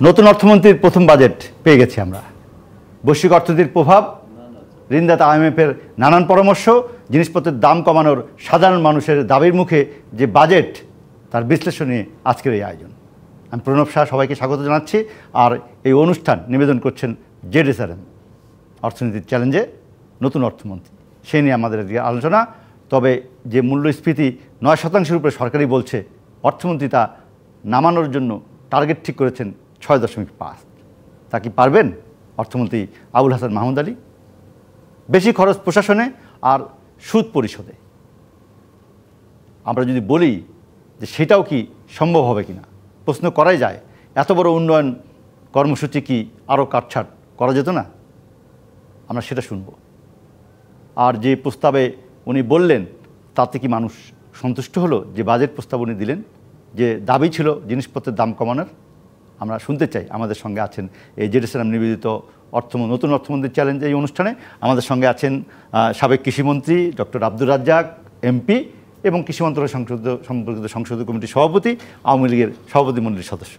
নতুন অর্থমন্ত্রীর প্রথম বাজেট পেয়ে গেছি আমরা। বৈশ্বিক অর্থনীতির প্রভাব, ঋণদাতা IMF-এর নানান পরামর্শ, জিনিসপত্রের দাম কমানোর সাধারণ মানুষের দাবির মুখে যে বাজেট, তার বিশ্লেষণ নিয়ে আজকের এই আয়োজন। আমি প্রণব শাহ সবাইকে স্বাগত জানাচ্ছি। আর এই অনুষ্ঠান নিবেদন করছেন ZSRM, অর্থনীতির চ্যালেঞ্জে নতুন অর্থমন্ত্রী, সে নিয়ে আমাদের আলোচনা। তবে যে মূল্যস্ফীতি 9% উপরে সরকারই বলছে, অর্থমন্ত্রী তা নামানোর জন্য টার্গেট ঠিক করেছেন 6.5। তা কি পারবেন অর্থমন্ত্রী আবুল হাসান মাহমুদ আলী? বেশি খরচ প্রশাসনে আর সুদ পরিশোধে। আমরা যদি বলি যে সেটাও কি সম্ভব হবে কিনা, প্রশ্ন করাই যায়। এত বড় উন্নয়ন কর্মসূচি কি আরও কাটছাট করা যেত না? আমরা সেটা শুনব। আর যে প্রস্তাবে উনি বললেন, তাতে কি মানুষ সন্তুষ্ট হলো? যে বাজেট প্রস্তাব উনি দিলেন, যে দাবি ছিল জিনিসপত্রের দাম কমানোর, আমরা শুনতে চাই। আমাদের সঙ্গে আছেন এই ZSRM নিবেদিত নতুন অর্থমন্ত্রীর চ্যালেঞ্জ এই অনুষ্ঠানে। আমাদের সঙ্গে আছেন সাবেক কৃষিমন্ত্রী ডক্টর আব্দুর রাজ্জাক MP এবং কৃষি মন্ত্রণালয় সম্পর্কিত সংসদীয় কমিটির সভাপতি, আওয়ামী লীগের সভাপতি মণ্ডলীর সদস্য।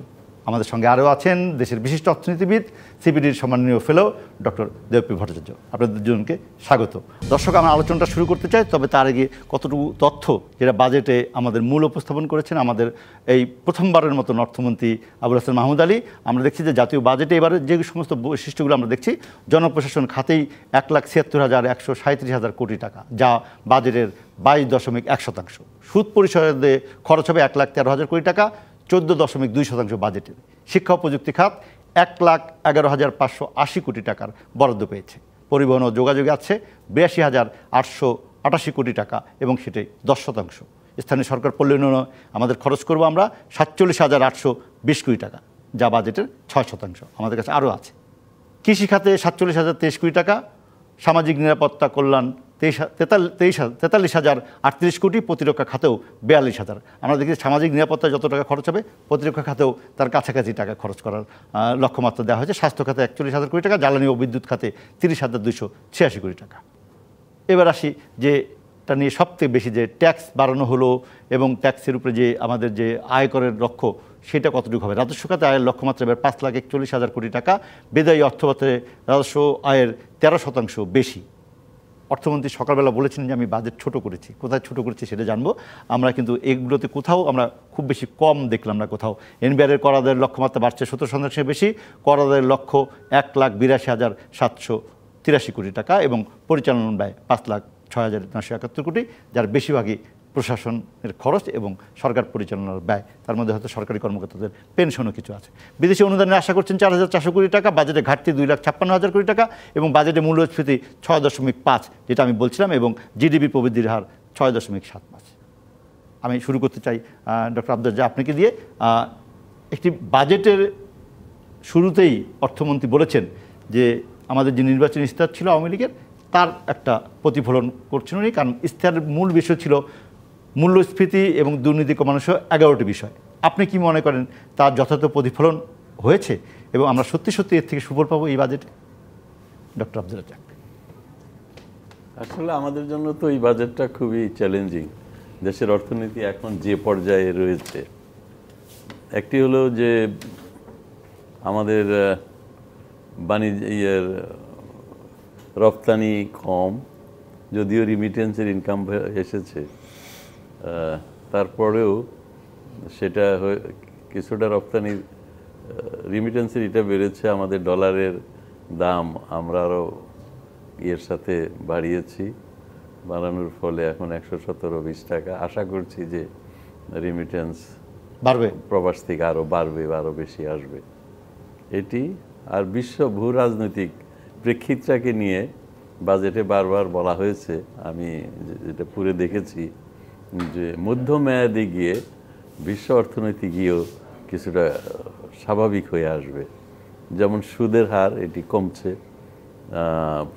আমাদের সঙ্গে আরও আছেন দেশের বিশিষ্ট অর্থনীতিবিদ, CPDর সম্মাননীয় ফেলো ডক্টর দেবপ্রিয় ভট্টাচার্য। আপনাদের দুজনকে স্বাগত। দর্শক, আমরা আলোচনাটা শুরু করতে চাই, তবে তার আগে কতটুকু তথ্য যেটা বাজেটে আমাদের মূল উপস্থাপন করেছেন আমাদের এই প্রথমবারের মতন অর্থমন্ত্রী আবুল হাসান মাহমুদ আলী। আমরা দেখছি যে জাতীয় বাজেটে এবারে যে সমস্ত বৈশিষ্ট্যগুলো আমরা দেখছি, জনপ্রশাসন খাতেই 1,76,137 কোটি টাকা, যা বাজেটের 22.1%। সুদ পরিশোধে খরচ হবে 1,13,000 কোটি টাকা, 14.2% বাজেটের। শিক্ষা ও প্রযুক্তি খাত 1,11,580 কোটি টাকার বরাদ্দ পেয়েছে। পরিবহন ও যোগাযোগে আছে 82,888 কোটি টাকা এবং সেটাই 10%। স্থানীয় সরকার পল্লী উন্নয়নে আমাদের খরচ করবো আমরা 47,820 কোটি টাকা, যা বাজেটের 6%। আমাদের কাছে আরও আছে। কৃষি খাতে 47,023 কোটি টাকা, সামাজিক নিরাপত্তা কল্যাণ 43,038 কোটি, প্রতিরক্ষা খাতেও 42,000। আমরা দেখি সামাজিক নিরাপত্তায় যত টাকা খরচ হবে, প্রতিরক্ষা খাতেও তার কাছাকাছি টাকা খরচ করার লক্ষ্যমাত্রা দেওয়া হয়েছে। স্বাস্থ্য খাতে 41,000 কোটি টাকা, জ্বালানি ও বিদ্যুৎ খাতে 30,286 কোটি টাকা। এবার আসি যেটা নিয়ে সবথেকে বেশি, যে ট্যাক্স বাড়ানো হলো এবং ট্যাক্সের উপরে যে আমাদের যে আয়করের লক্ষ্য, সেটা কতটুকু হবে। রাজস্ব খাতে আয়ের লক্ষ্যমাত্রা এবার 5,41,000 কোটি টাকা, বেদায়ী অর্থবছরে রাজস্ব আয়ের 13% বেশি। অর্থমন্ত্রী সকালবেলা বলেছেন যে আমি বাজেট ছোট করেছি। কোথায় ছোট করেছি সেটা জানবো আমরা, কিন্তু এগুলোতে কোথাও আমরা খুব বেশি কম দেখলাম না কোথাও। NBR-এর কর আদায়ের লক্ষ্যমাত্রা বাড়ছে 17% বেশি, কর আদায়ের লক্ষ্য 1,82,783 কোটি টাকা এবং পরিচালনা ব্যয় 5,06,971 কোটি, যার বেশিরভাগই প্রশাসনের খরচ এবং সরকার পরিচালনার ব্যয়। তার মধ্যে হয়তো সরকারি কর্মকর্তাদের পেনশনও কিছু আছে। বিদেশি অনুদানে আশা করছেন 4,400 কোটি টাকা, বাজেটে ঘাটতি 2,56,000 কোটি টাকা এবং বাজেটে মূল্যস্ফীতি 6.5, যেটা আমি বলছিলাম, এবং GDP প্রবৃদ্ধির হার 6.75। আমি শুরু করতে চাই ডক্টর আব্দুর রাজ্জাক আপনাকে দিয়ে। একটি বাজেটের শুরুতেই অর্থমন্ত্রী বলেছেন যে আমাদের যে নির্বাচনী ইস্তাহার ছিল আওয়ামী লীগের, তার একটা প্রতিফলন করছেন উনি। কারণ ইস্তাহারের মূল বিষয় ছিল মূল্যস্ফীতি এবং দুর্নীতি কমানো সহ 11টি বিষয়। আপনি কি মনে করেন তার যথাযথ প্রতিফলন হয়েছে এবং আমরা সত্যি সত্যি এর থেকে সুফল পাবো এই বাজেটে? ডক্টর আব্দুর রাজ্জাক। আসলে আমাদের জন্য তো এই বাজেটটা খুবই চ্যালেঞ্জিং। দেশের অর্থনীতি এখন যে পর্যায়ে রয়েছে, একটি হলো যে আমাদের বাণিজ্যের রপ্তানি কম, যদিও রিমিটেন্সের ইনকাম এসেছে, তারপরেও সেটা কিছুটা রপ্তানি রিমিটেন্সের এটা বেড়েছে। আমাদের ডলারের দাম আমরা আরও এর সাথে বাড়িয়েছি, বাড়ানোর ফলে এখন 117-20 টাকা। আশা করছি যে রিমিটেন্স বাড়বে, প্রবাস থেকে আরও বাড়বে বা আরও বেশি আসবে এটি। আর বিশ্ব ভূ রাজনৈতিক প্রেক্ষিতটাকে নিয়ে বাজেটে বারবার বলা হয়েছে, আমি যেটা পুরো দেখেছি, যে মধ্যমেয়াদে গিয়ে বিশ্ব অর্থনীতি গিয়েও কিছুটা স্বাভাবিক হয়ে আসবে। যেমন সুদের হার এটি কমছে,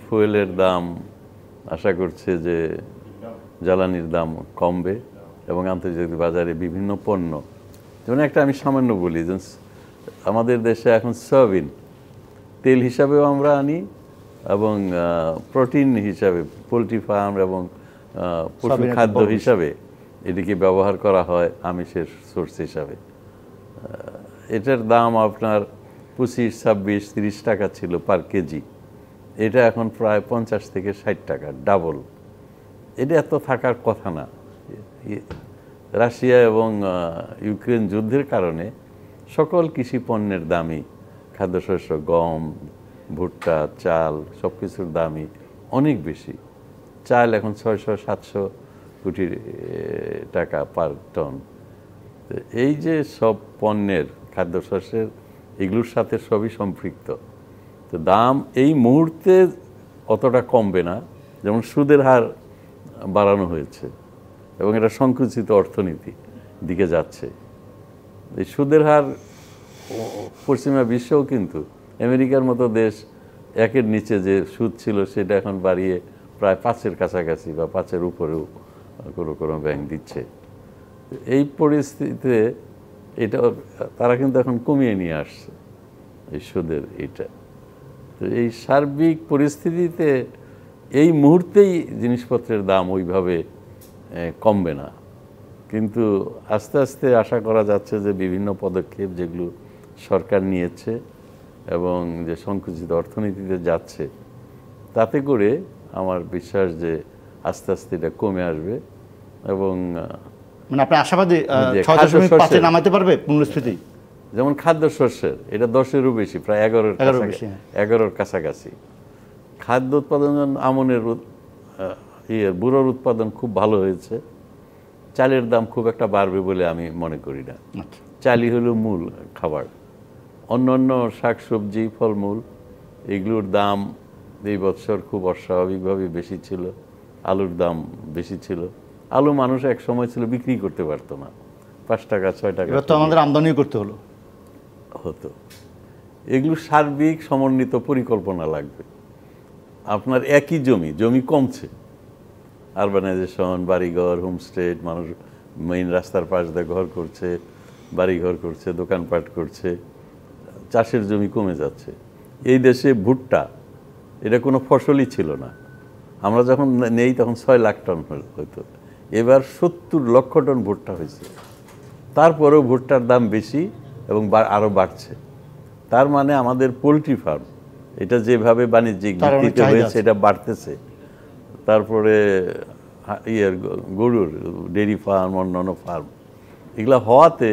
ফুয়েলের দাম আশা করছে যে জ্বালানির দাম কমবে এবং আন্তর্জাতিক বাজারে বিভিন্ন পণ্য, যেমন একটা আমি সামান্য বলি, যে আমাদের দেশে এখন সয়াবিন তেল হিসাবেও আমরা আনি এবং প্রোটিন হিসাবে পোলট্রি ফার্ম এবং পশু খাদ্য হিসাবে এটিকে ব্যবহার করা হয় আমিষের সোর্স হিসাবে। এটার দাম আপনার 25, 26, 30 টাকা ছিল পার কেজি, এটা এখন প্রায় 50 থেকে 60 টাকা, ডাবল। এটা এত থাকার কথা না। রাশিয়া এবং ইউক্রেন যুদ্ধের কারণে সকল কৃষি পণ্যের দামই, খাদ্যশস্য, গম, ভুট্টা, চাল, সব কিছুর দামই অনেক বেশি। চাল এখন 600-700 কোটি টাকা পার টন। তো এই যে সব পণ্যের, খাদ্যশস্যের, এগুলোর সাথে সবই সম্পৃক্ত। তো দাম এই মুহূর্তে অতটা কমবে না, যেমন সুদের হার বাড়ানো হয়েছে এবং এটা সংকুচিত অর্থনীতি দিকে যাচ্ছে। এই সুদের হার পশ্চিমা বিশ্বেও কিন্তু, আমেরিকার মতো দেশ 1-এর নিচে যে সুদ ছিল সেটা এখন বাড়িয়ে প্রায় 5-এর কাছাকাছি বা 5-এর উপরেও কোনো কোনো ব্যাংক দিচ্ছে। এই পরিস্থিতিতে এটা তারা কিন্তু এখন কমিয়ে নিয়ে আসছে এই সুদের এটা। তো এই সার্বিক পরিস্থিতিতে এই মুহূর্তেই জিনিসপত্রের দাম ওইভাবে কমবে না, কিন্তু আস্তে আস্তে আশা করা যাচ্ছে যে বিভিন্ন পদক্ষেপ যেগুলো সরকার নিয়েছে এবং যে সংকুচিত অর্থনীতিতে যাচ্ছে, তাতে করে আমার বিশ্বাস যে আস্তে আস্তে এটা কমে আসবে। এবং মানে আপনি আশাবাদী 6.5-এ নামাতে পারবে মূল্যস্ফীতি? যেমন খাদ্যশস্যের এটা 10-এরও বেশি, প্রায় 11-এর কাছাকাছি। খাদ্য উৎপাদন, আমনের বুড়োর উৎপাদন খুব ভালো হয়েছে। চালের দাম খুব একটা বাড়বে বলে আমি মনে করি না। চালই হলো মূল খাবার। অন্যান্য শাকসবজি, ফলমূল এগুলোর দাম এই বছর খুব অস্বাভাবিকভাবে বেশি ছিল। আলুর দাম বেশি ছিল। আলু মানুষ এক সময় ছিল বিক্রি করতে পারতো না, 5 টাকা 6 টাকা। এবার তো আমাদের আমদানি করতে হতো। এগুলো সার্বিক সমন্বিত পরিকল্পনা লাগবে। আপনার একই জমি কমছে, আরবানাইজেশন, বাড়িঘর, হোমস্টে, মানুষ মেইন রাস্তার পাশ দিয়ে ঘর করছে, বাড়িঘর করছে, দোকানপাট করছে, চাষের জমি কমে যাচ্ছে। এই দেশে ভুট্টা এটা কোনো ফসলই ছিল না। আমরা যখন নেই তখন 6 লাখ টন হতো, এবার 70 লক্ষ টন ভুট্টা হয়েছে। তারপরেও ভুট্টার দাম বেশি এবং আরও বাড়ছে। তার মানে আমাদের পোলট্রি ফার্ম এটা যেভাবে বাণিজ্যিক ভিত্তিতে হয়েছে এটা বাড়তেছে। তারপরে গরুর ডেয়ারি ফার্ম, অন্যান্য ফার্ম, এগুলো হওয়াতে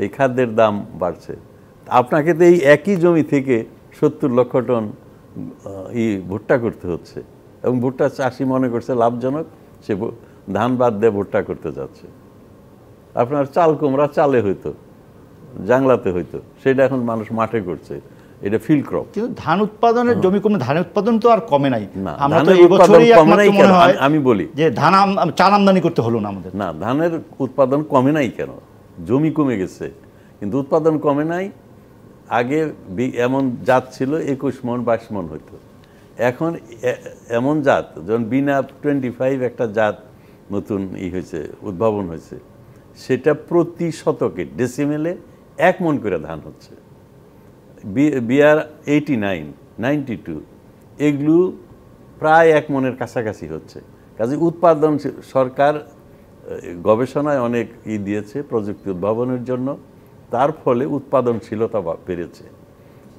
এই খাদ্যের দাম বাড়ছে। আপনাকে তো এই একই জমি থেকে 70 লক্ষ টন ভুট্টা করতে হচ্ছে এবং ভুট্টা চাষি মনে করছে লাভজনক, সে ধান বাদ দিয়ে ভুট্টা করতে যাচ্ছে। আপনার চাল কুমড়া চালে হইতো, জাংলাতে হইতো, সেটা এখন মানুষ মাঠে করছে। এটা ফিল্ড ক্রপ। কিন্তু ধান উৎপাদনের জমি কমে, ধানের উৎপাদন তো আর কমে নাই। আমরা তো এই বছরই কমে নাই কেন? আমি বলি যে ধান চাল আমদানি করতে হলো না আমাদের। না, ধানের উৎপাদন কমে নাই কেন? জমি কমে গেছে কিন্তু উৎপাদন কমে নাই। আগে এমন জাত ছিল 21 মণ 22 মণ হইতো, এখন এমন জাত, যখন বিনা 25 একটা জাত নতুন হয়েছে, উদ্ভাবন হয়েছে, সেটা প্রতি শতকে ডেসিমেলে 1 মণ করে ধান হচ্ছে। বিআর 89, 92 এগুলো প্রায় 1 মণের কাছাকাছি হচ্ছে। কাজে উৎপাদন, সরকার গবেষণায় অনেক দিয়েছে প্রযুক্তি উদ্ভাবনের জন্য, তার ফলে উৎপাদনশীলতা বেড়েছে।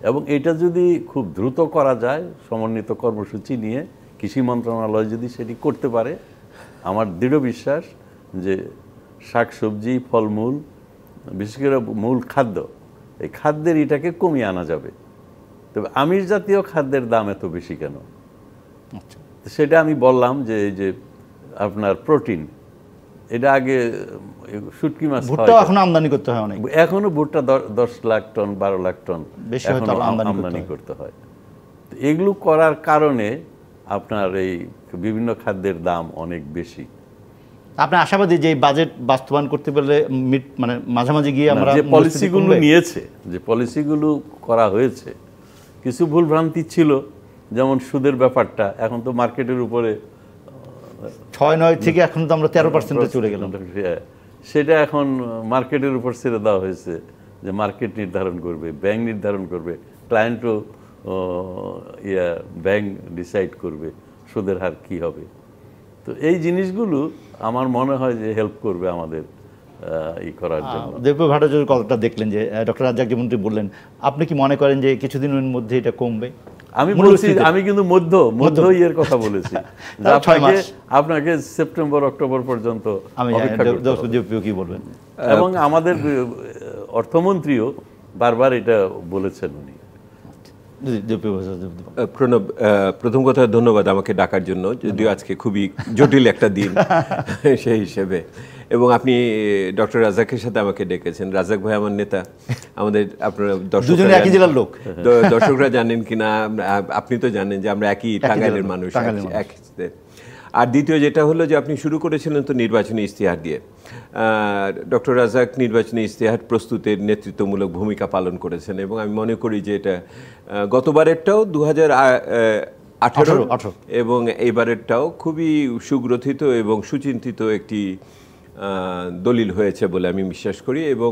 এবং এটা যদি খুব দ্রুত করা যায়, সমন্বিত কর্মসূচি নিয়ে কৃষি মন্ত্রণালয় যদি সেটি করতে পারে, আমার দৃঢ় বিশ্বাস যে শাকসবজি, ফলমূল, বিশেষ করে মূল খাদ্য, এই খাদ্যের এটাকে কমিয়ে আনা যাবে। তবে আমিষ জাতীয় খাদ্যের দাম এত বেশি কেন? সেটা আমি বললাম যে এই যে আপনার প্রোটিন, এটা আগে শুটকি মাছ এখন আমদানি করতে হয় অনেক, এখনো ভুট্টা 10 লাখ টন 12 লাখ টন আমদানি করতে হয়। এগুলো করার কারণে আপনার এই বিভিন্ন খাদ্যের দাম অনেক বেশি। আপনি আশাবাদী যে বাজেট বাস্তবায়ন করতে পারলে মানে মাঝামাঝি গিয়ে আমরা যে পলিসিগুলো নিয়েছে, যে পলিসিগুলো করা হয়েছে, কিছু ভুলভ্রান্তি ছিল, যেমন সুদের ব্যাপারটা। এখন তো মার্কেটের উপরে 6-9 থেকে এখন তো আমরা 13% চলে গেলাম। সেটা এখন মার্কেটের উপর ছেড়ে দেওয়া হয়েছে, যে মার্কেট নির্ধারণ করবে, ব্যাংক নির্ধারণ করবে, ক্লায়েন্টও ব্যাংক ডিসাইড করবে সুদের হার কী হবে। তো এই জিনিসগুলো আমার মনে হয় যে হেল্প করবে আমাদের করার জন্য। দেবপ্রিয় ভট্টাচার্যের কথাটা দেখলেন যে ডক্টর রাজ্জাক যেমনটি বললেন, আপনি কি মনে করেন যে কিছুদিনের মধ্যে এটা কমবে? আমি কিন্তু মধ্য ইয়ের কথা বলেছি, আপনাকে সেপ্টেম্বর অক্টোবর পর্যন্ত কি বলবেন। এবং আমাদের অর্থমন্ত্রীও বারবার এটা বলেছেন উনি। প্রণব, প্রথম কথা ধন্যবাদ আমাকে ডাকার জন্য, যদিও আজকে খুবই জটিল একটা দিন সেই হিসেবে, এবং আপনি ডক্টর রাজ্জাকের সাথে আমাকে ডেকেছেন। রাজ্জাক ভাই আমার নেতা, আমাদের আপনারা দর্শকরা জানেন কিনা, আপনি তো জানেন যে আমরা একই টাঙ্গাইলের মানুষ। আর দ্বিতীয় যেটা হলো যে আপনি শুরু করেছিলেন তো নির্বাচনী ইশতেহার দিয়ে। ডক্টর রাজ্জাক নির্বাচনী ইশতেহার প্রস্তুতের নেতৃত্বমূলক ভূমিকা পালন করেছেন, এবং আমি মনে করি যে এটা গতবারেরটাও 2018 এবং এইবারেরটাও খুবই সুগ্রথিত এবং সুচিন্তিত একটি দলিল হয়েছে বলে আমি বিশ্বাস করি, এবং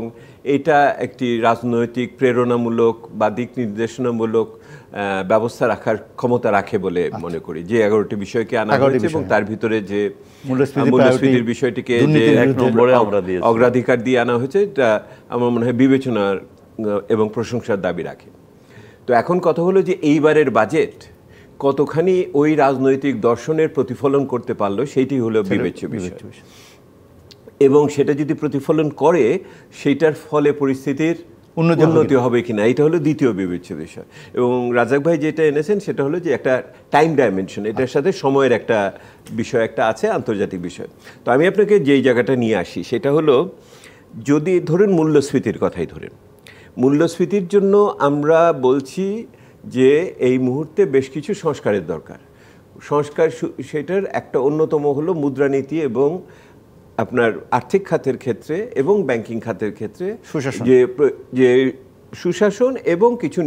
এটা একটি রাজনৈতিক প্রেরণামূলক বা দিক নির্দেশনামূলক ব্যবস্থা রাখার ক্ষমতা রাখে বলে মনে করি। যে 11টি বিষয়কে আনা হয়েছে এবং তার ভিতরে যে মূল্যস্ফীতির বিষয়টিকে যে এক নম্বরে অগ্রাধিকার দিয়ে আনা হয়েছে, এটা আমার মনে হয় বিবেচনার এবং প্রশংসার দাবি রাখে। তো এখন কথা হলো যে এইবারের বাজেট কতখানি ওই রাজনৈতিক দর্শনের প্রতিফলন করতে পারলো, সেইটি হলো বিবেচ্য বিষয়। এবং সেটা যদি প্রতিফলন করে, সেইটার ফলে পরিস্থিতির উন্নতি হবে কিনা, এটা হলো দ্বিতীয় বিবেচ্য বিষয়। এবং রাজ্জাক ভাই যেটা এনেছেন সেটা হলো যে একটা টাইম ডাইমেনশন, এটার সাথে সময়ের একটা বিষয় একটা আছে, আন্তর্জাতিক বিষয়। তো আমি আপনাকে যেই জায়গাটা নিয়ে আসি সেটা হলো, যদি ধরেন মূল্যস্ফীতির কথাই ধরেন, মূল্যস্ফীতির জন্য আমরা বলছি যে এই মুহূর্তে বেশ কিছু সংস্কারের দরকার। সংস্কার সেটার একটা অন্যতম হলো মুদ্রানীতি এবং আপনার আর্থিক খাতের ক্ষেত্রে এবং ব্যাংকিং খাতের ক্ষেত্রে যে সুশাসন এবং কিছু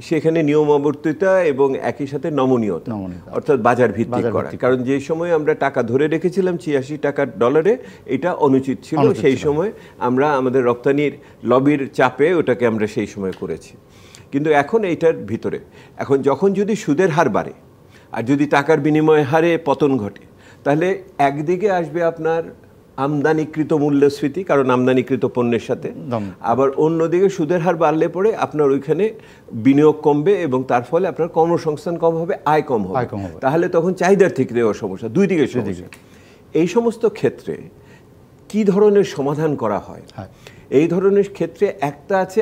সেখানে নিয়মাবর্তিতা এবং একই সাথে নমনীয়তা, অর্থাৎ বাজার ভিত্তিক করা। কারণ যে সময় আমরা টাকা ধরে রেখেছিলাম 86 টাকার ডলারে, এটা অনুচিত ছিল। সেই সময় আমরা আমাদের রপ্তানির লবির চাপে ওটাকে আমরা সেই সময় করেছি। কিন্তু এখন এইটার ভিতরে এখন যখন যদি সুদের হার বাড়ে আর যদি টাকার বিনিময় হারে পতন ঘটে, তাহলে একদিকে আসবে আপনার আমদানিকৃত মূল্যস্ফীতি, কারণ আমদানিকৃত পণ্যের সাথে, আবার অন্যদিকে সুদের হার বাড়লে পরে আপনার ওইখানে বিনিয়োগ কমবে এবং তার ফলে আপনার কর্মসংস্থান কম হবে, আয় কম হবে। তাহলে তখন চাহিদার থেকে দেওয়ার সমস্যা, দুই দিকে সমস্যা। এই সমস্ত ক্ষেত্রে কি ধরনের সমাধান করা হয়? এই ধরনের ক্ষেত্রে একটা আছে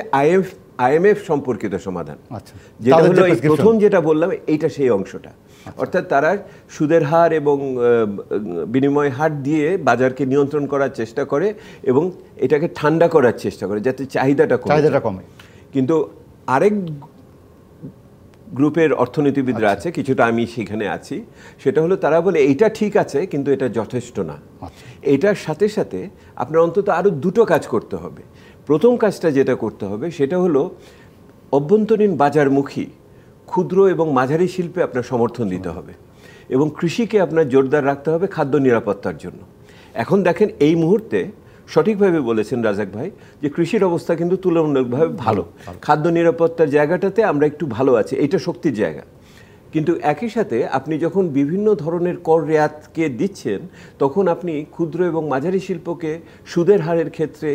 IMF সম্পর্কিত সমাধান, যেটা হলো এই প্রথম যেটা বললাম, এইটা সেই অংশটা। অর্থাৎ তারা সুদের হার এবং বিনিময় হার দিয়ে বাজারকে নিয়ন্ত্রণ করার চেষ্টা করে এবং এটাকে ঠান্ডা করার চেষ্টা করে যাতে চাহিদাটা কমে। কিন্তু আরেক গ্রুপের অর্থনীতিবিদরা আছে, কিছুটা আমি সেখানে আছি, সেটা হলো তারা বলে এইটা ঠিক আছে কিন্তু এটা যথেষ্ট না। এটার সাথে সাথে আপনার অন্তত আরও দুটো কাজ করতে হবে। প্রথম কাজটা যেটা করতে হবে সেটা হলো অভ্যন্তরীণ বাজারমুখী ক্ষুদ্র এবং মাঝারি শিল্পে আপনার সমর্থন দিতে হবে এবং কৃষিকে আপনার জোরদার রাখতে হবে খাদ্য নিরাপত্তার জন্য। এখন দেখেন এই মুহূর্তে সঠিকভাবে বলেছেন রাজ্জাক ভাই যে কৃষির অবস্থা কিন্তু তুলনামূলকভাবে ভালো, খাদ্য নিরাপত্তার জায়গাটাতে আমরা একটু ভালো আছি, এটা শক্তির জায়গা। কিন্তু একই সাথে আপনি যখন বিভিন্ন ধরনের কর রেয়াতকে দিচ্ছেন, তখন আপনি ক্ষুদ্র এবং মাঝারি শিল্পকে সুদের হারের ক্ষেত্রে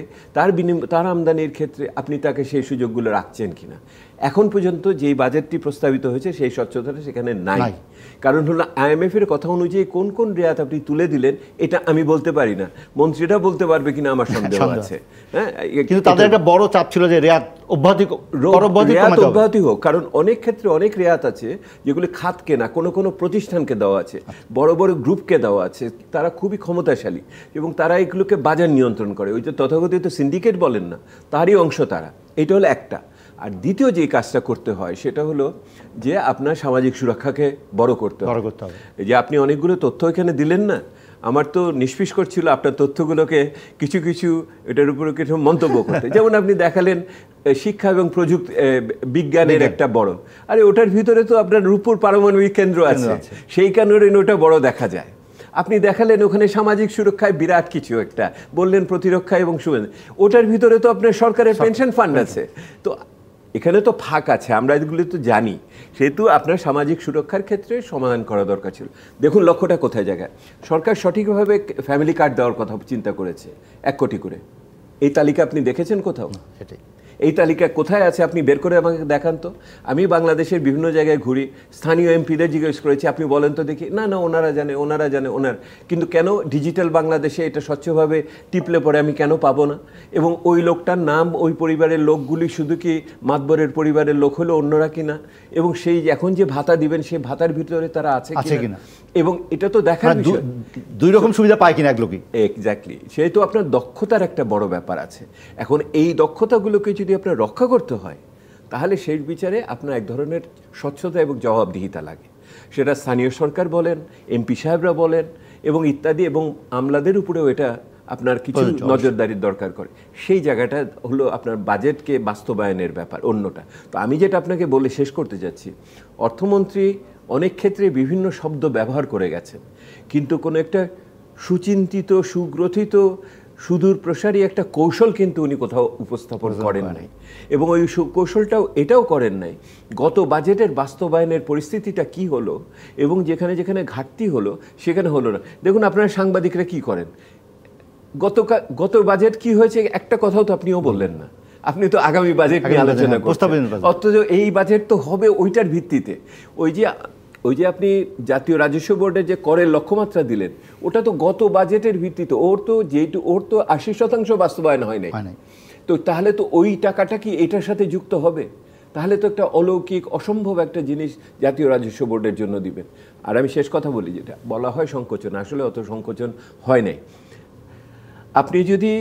তার আমদানির ক্ষেত্রে আপনি তাকে সেই সুযোগগুলো রাখছেন কিনা। এখন পর্যন্ত যেই বাজেটটি প্রস্তাবিত হয়েছে সেই স্বচ্ছতাটা সেখানে নাই। কারণ হলো IMF এর কথা অনুযায়ী কোন কোন রেয়াত আপনি তুলে দিলেন এটা আমি বলতে পারি না, মন্ত্রীরা বলতে পারবে কিনা আমার সন্দেহ আছে। হ্যাঁ, কিন্তু তাদের একটা বড় চাপ ছিল যে রেয়াত অব্যাহতি হোক, কারণ অনেক ক্ষেত্রে অনেক রেয়াত আছে যেগুলি খাত কেনা কোনো প্রতিষ্ঠানকে দেওয়া আছে, বড় বড় গ্রুপকে দেওয়া আছে, তারা খুবই ক্ষমতাশালী এবং তারা এগুলোকে বাজার নিয়ন্ত্রণ করে। ওই যে তথাকথিত সিন্ডিকেট বলেন না, তারই অংশ তারা। এটা হলো একটা। আর দ্বিতীয় যে কাজটা করতে হয় সেটা হলো যে আপনার সামাজিক সুরক্ষাকে বড় করতে হবে। যে আপনি অনেকগুলো তথ্য এখানে দিলেন না, আমার তো নিষ্পিস করছিল আপনার তথ্যগুলোকে কিছু কিছু এটার উপরে কিছু মন্তব্য করতে। যেমন আপনি দেখালেন শিক্ষা এবং প্রযুক্তি বিজ্ঞানের একটা বড়, আরে ওটার ভিতরে তো আপনার রূপপুর পারমাণবিক কেন্দ্র আছে, সেই কারণে ওটা বড় দেখা যায়। আপনি দেখালেন ওখানে সামাজিক সুরক্ষায় বিরাট কিছু একটা বললেন, প্রতিরক্ষা এবং সুবিধা, ওটার ভিতরে তো আপনার সরকারের পেনশন ফান্ড আছে। তো এখানে তো ফাঁক আছে, আমরা এগুলো তো জানি, সেহেতু আপনার সামাজিক সুরক্ষার ক্ষেত্রে সমাধান করা দরকার ছিল। দেখুন লক্ষ্যটা কোথায় জায়গায়, সরকার সঠিকভাবে ফ্যামিলি কার্ড দেওয়ার কথা চিন্তা করেছে, 1 কোটি করে। এই তালিকা আপনি দেখেছেন কোথাও? সেটাই। এই তালিকা কোথায় আছে আপনি বের করে আমাকে দেখান তো। আমি বাংলাদেশের বিভিন্ন জায়গায় ঘুরি, স্থানীয় এমপিদের জিজ্ঞেস করেছি আপনি বলেন তো দেখি, না না ওনারা জানে ওনার। কিন্তু কেন ডিজিটাল বাংলাদেশে এটা স্বচ্ছভাবে টিপলে পরে আমি কেন পাবো না? এবং ওই লোকটার নাম, ওই পরিবারের লোকগুলি শুধু কি মাতবরের পরিবারের লোক হলো, অন্যরা কিনা? এবং সেই এখন যে ভাতা দিবেন সেই ভাতার ভিতরে তারা আছে কিনা? এবং এটা তো দেখার বিষয়, দুই রকম সুবিধা পায় কিনা এক লোকই। এক্স্যাক্টলি, সেহেতু আপনার দক্ষতার একটা বড় ব্যাপার আছে। এখন এই দক্ষতাগুলোকে যদি আপনার রক্ষা করতে হয় তাহলে সেই বিচারে আপনার এক ধরনের স্বচ্ছতা এবং জবাবদিহিতা লাগে। সেটা স্থানীয় সরকার বলেন, এমপি সাহেবরা বলেন এবং ইত্যাদি, এবং আমলাদের উপরেও এটা আপনার কিছু নজরদারির দরকার করে। সেই জায়গাটা হলো আপনার বাজেটকে বাস্তবায়নের ব্যাপার অন্যটা। তো আমি যেটা আপনাকে বলে শেষ করতে যাচ্ছি, অর্থমন্ত্রী অনেক ক্ষেত্রে বিভিন্ন শব্দ ব্যবহার করে গেছেন, কিন্তু কোনো একটা সুচিন্তিত, সুগ্রথিত, সুদূর প্রসারী একটা কৌশল কিন্তু উনি কোথাও উপস্থাপন করেন নাই। এবং ওই কৌশলটাও এটাও করেন নাই গত বাজেটের বাস্তবায়নের পরিস্থিতিটা কি হলো এবং যেখানে যেখানে ঘাটতি হলো সেখানে হলো না। দেখুন আপনারা সাংবাদিকরা কি করেন, গত বাজেট কি হয়েছে একটা কথাও তো আপনিও বললেন না। আপনি তো আগামী বাজেট নিয়ে আলোচনা করছেন, অথচ এই বাজেট তো হবে ওইটার ভিত্তিতে। ওই যে আপনি জাতীয় রাজস্ব বোর্ডের যে করের লক্ষ্যমাত্রা দিলেন, ওটা তো গত বাজেটের ভিত্তিতে, ওর তো 80% বাস্তবায়ন হয় নাই। তো তাহলে তো ওই টাকাটা কি এটার সাথে যুক্ত হবে? তাহলে তো একটা অলৌকিক, অসম্ভব একটা জিনিস জাতীয় রাজস্ব বোর্ডের জন্য দিবেন। আর আমি শেষ কথা বলি, যেটা বলা হয় সংকোচন, আসলে অত সংকোচন হয় নাই। আপনি যদি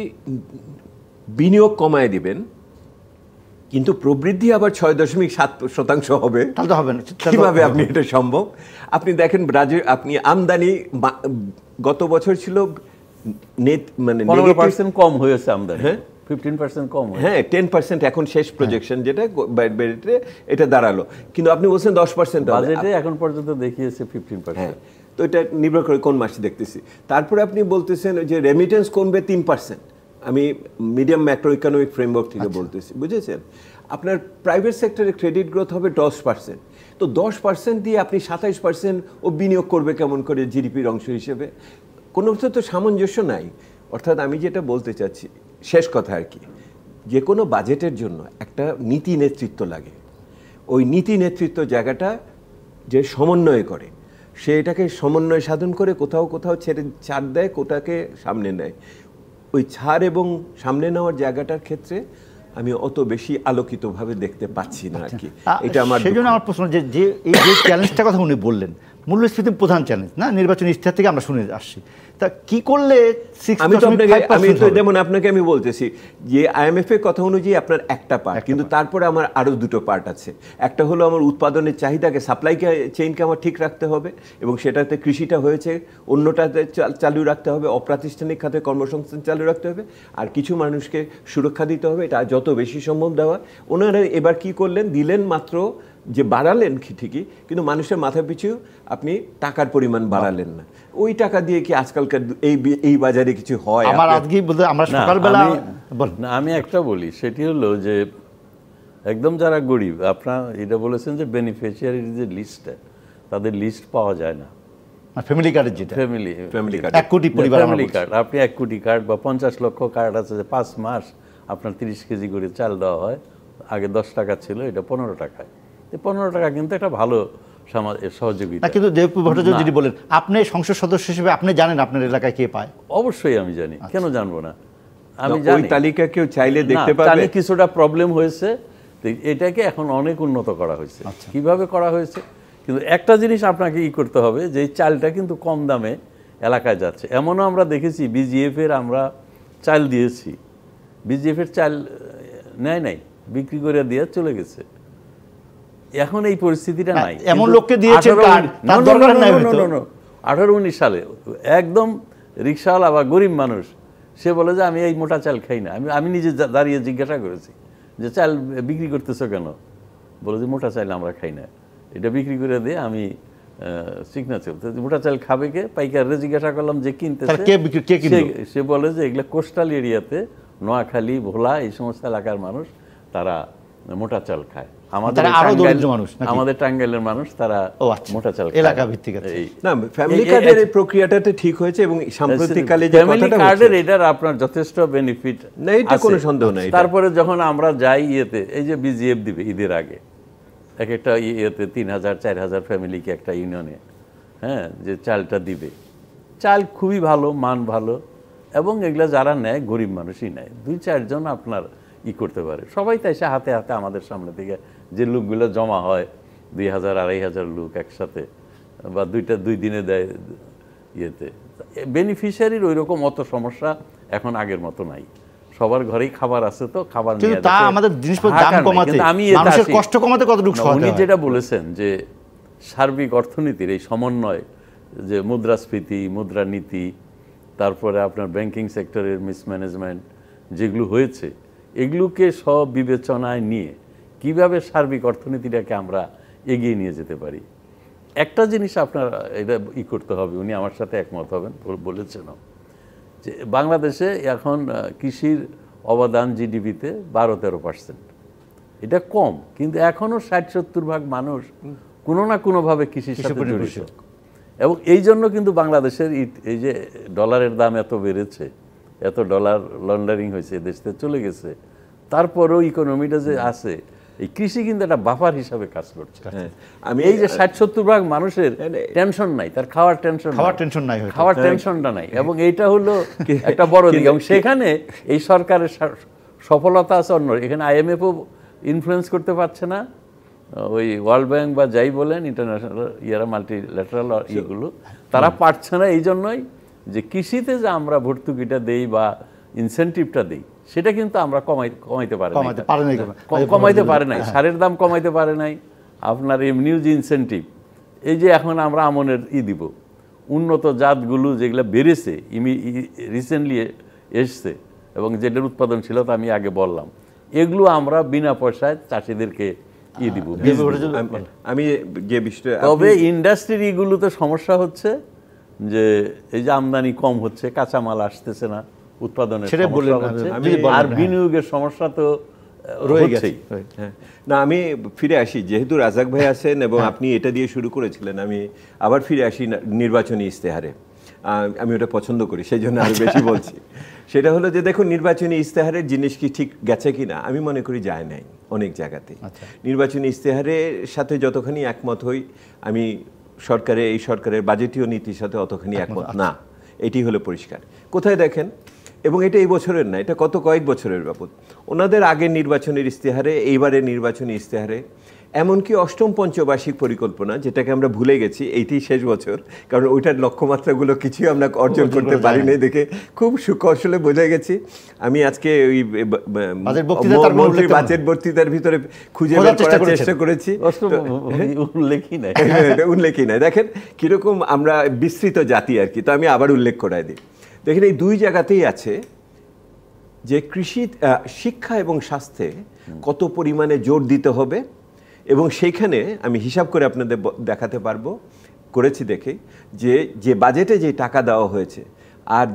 বিনিয়োগ কমায় দিবেন কিন্তু প্রবৃদ্ধি আবার 6.7% হবে, তাহলে হবে না। কিভাবে আপনি এটা সম্ভব? আপনি দেখেন আপনি আমদানি গত বছর ছিল মানে 15% কম হয়েছে আমদানি, 15% কম, হ্যাঁ 10% এখন শেষ প্রজেকশন যেটা বাজেটে এটা দাঁড়ালো। কিন্তু আপনি বলছেন 10% বাজেটে এখন পর্যন্ত দেখিয়েছে 15%। তো এটা নির্ভর করে কোন মাসে দেখতেছি। তারপরে আপনি বলতেছেন যে রেমিটেন্স কমবে 3%। আমি মিডিয়াম ম্যাক্রো ইকোনমিক ফ্রেমওয়ার্ক থেকে বলতেছি, বুঝেছেন? আপনার প্রাইভেট সেক্টরে ক্রেডিট গ্রোথ হবে 10%। তো 10% দিয়ে আপনি 27% ও বিনিয়োগ করবে কেমন করে জিডিপির অংশ হিসেবে? কোনো তো সামঞ্জস্য নাই। অর্থাৎ আমি যেটা বলতে চাচ্ছি, শেষ কথা আর কি, যে কোনো বাজেটের জন্য একটা নীতি নেতৃত্ব লাগে। ওই নীতি নেতৃত্ব জায়গাটা যে সমন্বয় করে, সে এটাকে সমন্বয় সাধন করে কোথাও কোথাও ছাড় দেয়, কোটাকে সামনে নেয়। ওই ছাড় এবং সামনে নেওয়ার জায়গাটার ক্ষেত্রে আমি অত বেশি আলোকিতভাবে দেখতে পাচ্ছি না আর কি। এটা আমার সেজন্য আমার প্রশ্ন, যে এই যে চ্যালেঞ্জটার কথা উনি বললেন, মূল্যস্ফীতি প্রধান চ্যালেঞ্জ না, নির্বাচনী ইশতেহার থেকে আমরা শুনে আসছি, তা কি করলে আমি তো যেমন আপনাকে আমি বলতেছি যে IMF এর কথা অনুযায়ী আপনার একটা পার্ট, কিন্তু তারপরে আমার আরো দুটো পার্ট আছে। একটা হলো আমার উৎপাদনের চাহিদাকে, সাপ্লাই চেইনকে আমার ঠিক রাখতে হবে এবং সেটাতে কৃষিটা হয়েছে, অন্যটাতে চালু রাখতে হবে, অপ্রাতিষ্ঠানিক খাতে কর্মসংস্থান চালু রাখতে হবে, আর কিছু মানুষকে সুরক্ষা দিতে হবে, এটা যত বেশি সম্ভব দেওয়া। ওনারা এবার কি করলেন, দিলেন মাত্র যে বাড়ালেন ঠিকই, কিন্তু মানুষের মাথা পিছু আপনি টাকার পরিমাণ বাড়ালেন না। ওই টাকা দিয়ে কি আজকালকার এই বাজারে কিছু হয়? আমার আজকে আমরা সকালবেলা আমি একটা বলি, সেটি হলো যে একদম যারা গরিব, আপনারা এটা বলেছেন যে বেনিফিশিয়ারির যে লিস্টটা, তাদের লিস্ট পাওয়া যায় না। ফ্যামিলি কার্ডের যেটা ফ্যামিলি কার্ড, 1 কোটি পরিবার, ফ্যামিলি কার্ড, আপনি 1 কোটি কার্ড বা 50 লক্ষ কার্ড আছে, যে 5 মাস আপনার 30 কেজি করে চাল দেওয়া হয়। আগে 10 টাকা ছিল, এটা 15 টাকায়। 15 টাকা কিন্তু একটা ভালো সহযোগিতা। কিন্তু দেবপ্রভু ভট্টাচার্য যদি বলেন, আপনি সংসদ সদস্য হিসেবে আপনি জানেন আপনার এলাকায় কে পায়? অবশ্যই আমি জানি, কেন জানবো না? আমি জানি, ওই তালিকা কেউ চাইলে দেখতে পাবে। কিছুটা প্রবলেম হয়েছে, এটাকে এখন অনেক উন্নত করা হয়েছে। কিভাবে করা হয়েছে? কিন্তু একটা জিনিস আপনাকে করতে হবে, যে এই চালটা কিন্তু কম দামে এলাকায় যাচ্ছে। এমনও আমরা দেখেছি BGF এর আমরা চাল দিয়েছি, BGF এর চাল নেয় নাই, বিক্রি করে দিয়ে চলে গেছে। এখন এই পরিস্থিতিটা নাই। এমন লোককে দিয়েছেন কার্ড, তার দরকার নাই। 18-19 সালে একদম রিকশাওয়ালা বা গরিব মানুষ, সে বলে যে আমি এই মোটা চাল খাই না। আমি নিজে দাঁড়িয়ে জিজ্ঞাসা করেছি যে চাল বিক্রি করতেছো কেন? বলে যে মোটা চাল আমরা খাই না, এটা বিক্রি করে দিয়ে আমি সিগনেচার। মোটা চাল খাবে কে? পাইকাররে জিজ্ঞাসা করলাম যে কিনতেছে, সে বলে যে এগুলো কোস্টাল এরিয়াতে, নোয়াখালী, ভোলা, এই সমস্ত এলাকার মানুষ তারা মোটা চাল খায়। তারা আরো দরিদ্র মানুষ নাকি? আমাদের টাঙ্গাইলের মানুষ তারা মোটা চাল খায়। এলাকা ভিত্তিক আছে। না, ফ্যামিলি কার্ডের এই প্রক্রিয়াটাতে ঠিক হয়েছে এবং সাম্প্রতিককালে যে ফ্যামিলি কথাটা কার্ডের হচ্ছে এটার আপনার যথেষ্ট বেনিফিট না, এটা কোনো সন্দেহ নাই। তারপরে যখন আমরা যাই ইয়েতে, এই যে বিজিএফ দিবে ঈদের আগে এক একটা ইয়েতে 3000 4000 ফ্যামিলিকে একটা ইউনিয়নে, হ্যাঁ, যে চালটা দিবে, চাল খুবই ভালো, মান ভালো, এবং এগুলা যারা নেয় গরিব মানুষই নেয়, 2-4 জন আপনার করতে পারে। সবাই তাই সে হাতে হাতে আমাদের সামনে থেকে যে লোকগুলো জমা হয় 2000-2500 লোক একসাথে, বা 2 দিনে দেয় ইয়েতে, বেনিফিশিয়ারির ওই রকম অত সমস্যা এখন আগের মতো নাই। সবার ঘরেই খাবার আছে, তো খাবার নিয়ে তা আমাদের জিনিসপত্রের দাম কমাতে, মানুষের কষ্ট কমাতে কতটুকু সহায়তা উনি হয়? যেটা বলেছেন যে সার্বিক অর্থনীতির এই সমন্বয়, যে মুদ্রাস্ফীতি, মুদ্রানীতি, তারপরে আপনার ব্যাংকিং সেক্টরের মিসম্যানেজমেন্ট যেগুলো হয়েছে, এগুলোকে সব বিবেচনায় নিয়ে কিভাবে সার্বিক অর্থনীতিটাকে আমরা এগিয়ে নিয়ে যেতে পারি, একটা জিনিস আপনার এটা করতে হবে। উনি আমার সাথে একমত হবেন, বলেছেন যে বাংলাদেশে এখন কৃষির অবদান জিডিপিতে 12-13%। এটা কম, কিন্তু এখনও 60-70% মানুষ কোনো না কোনোভাবে কৃষির সাথে জড়িত। এবং এই জন্য কিন্তু বাংলাদেশের এই যে ডলারের দাম এত বেড়েছে, এত ডলার লন্ডারিং হয়েছে, দেশ থেকে চলে গেছে, তারপরেও ইকোনমিটা যে আছে, এই কৃষি কিন্তু একটা বাফার হিসাবে কাজ করছে। আমি এই যে 60-70% মানুষের টেনশন নাই, তার খাওয়ার টেনশন নাই, খাওয়ার টেনশনটা নাই, এবং এইটা হলো একটা বড় দিক। এবং সেখানে এই সরকারের সফলতা আছে অন্য। এখানে IMF-ও ইনফ্লুয়েন্স করতে পারছে না, ওই ওয়ার্ল্ড ব্যাংক বা যাই বলেন ইন্টারন্যাশনাল মাল্টিল্যাটারাল ইয়েগুলো, তারা পারছে না। এই জন্যই যে কৃষিতে যে আমরা ভর্তুকিটা দেই বা ইনসেন্টিভটা দেই, সেটা কিন্তু আমরা কমাইতে পারে নাই। সারের দাম কমাইতে পারে নাই, আপনার এমনিও যে ইনসেন্টিভ, এই যে এখন আমরা আমনের দিব, উন্নত জাতগুলো যেগুলো বেড়েছে রিসেন্টলি এসছে, এবং যেটার উৎপাদনশীলতা আমি আগে বললাম, এগুলো আমরা বিনা পয়সায় চাষিদেরকে দিব। আমি যে বিষয়টা, তবে ইন্ডাস্ট্রির এগুলোতে সমস্যা হচ্ছে যে এই যে আমদানি কম হচ্ছে, কাঁচামাল আসতেছে না, উৎপাদনের সমস্যা হচ্ছে, আর বিনিয়োগের সমস্যা তো রয়ে গেছে। না, আমি ফিরে আসি, যেহেতু রাজাক ভাই আছেন এবং আপনি এটা দিয়ে শুরু করেছিলেন, আমি আবার ফিরে আসি নির্বাচনী ইশতেহারে। আমি ওটা পছন্দ করি, সেই জন্য আরো বেশি বলছি। সেটা হলো যে দেখুন, নির্বাচনী ইশতেহারের জিনিস কি ঠিক গেছে কিনা, আমি মনে করি যায় নাই অনেক জায়গাতে। নির্বাচনী ইশতেহারের সাথে যতখানি একমত হই আমি, এই সরকারের বাজেটীয় নীতির সাথে অতখানি একমত না, এটি হলো পরিষ্কার। কোথায় দেখেন, এবং এটা এই বছরের না, এটা কয়েক বছরের ব্যাপার। ওনাদের আগের নির্বাচনের ইশতেহারে, এইবারের নির্বাচনী ইশতেহারে, এমনকি অষ্টম পঞ্চবার্ষিক পরিকল্পনা, যেটাকে আমরা ভুলে গেছি, এইটি শেষ বছর, কারণ ওইটার লক্ষ্যমাত্রাগুলো কিছুই আমরা অর্জন করতে পারিনি দেখে খুব সুকৌশলে বোঝা গেছি। আমি আজকে ওই বাজেট বক্তৃতার ভিতরে খুঁজে বের করার চেষ্টা করেছি, উল্লেখই নাই। দেখেন কিরকম আমরা বিস্তৃত জাতি আর কি। তো আমি আবার উল্লেখ করাই দিই। দেখেন, এই 2 জায়গাতেই আছে যে কৃষি, শিক্ষা এবং স্বাস্থ্যে কত পরিমাণে জোর দিতে হবে, এবং সেইখানে আমি হিসাব করে আপনাদের দেখাতে পারবো, করেছি দেখে, যে বাজেটে যেই টাকা দেওয়া হয়েছে আর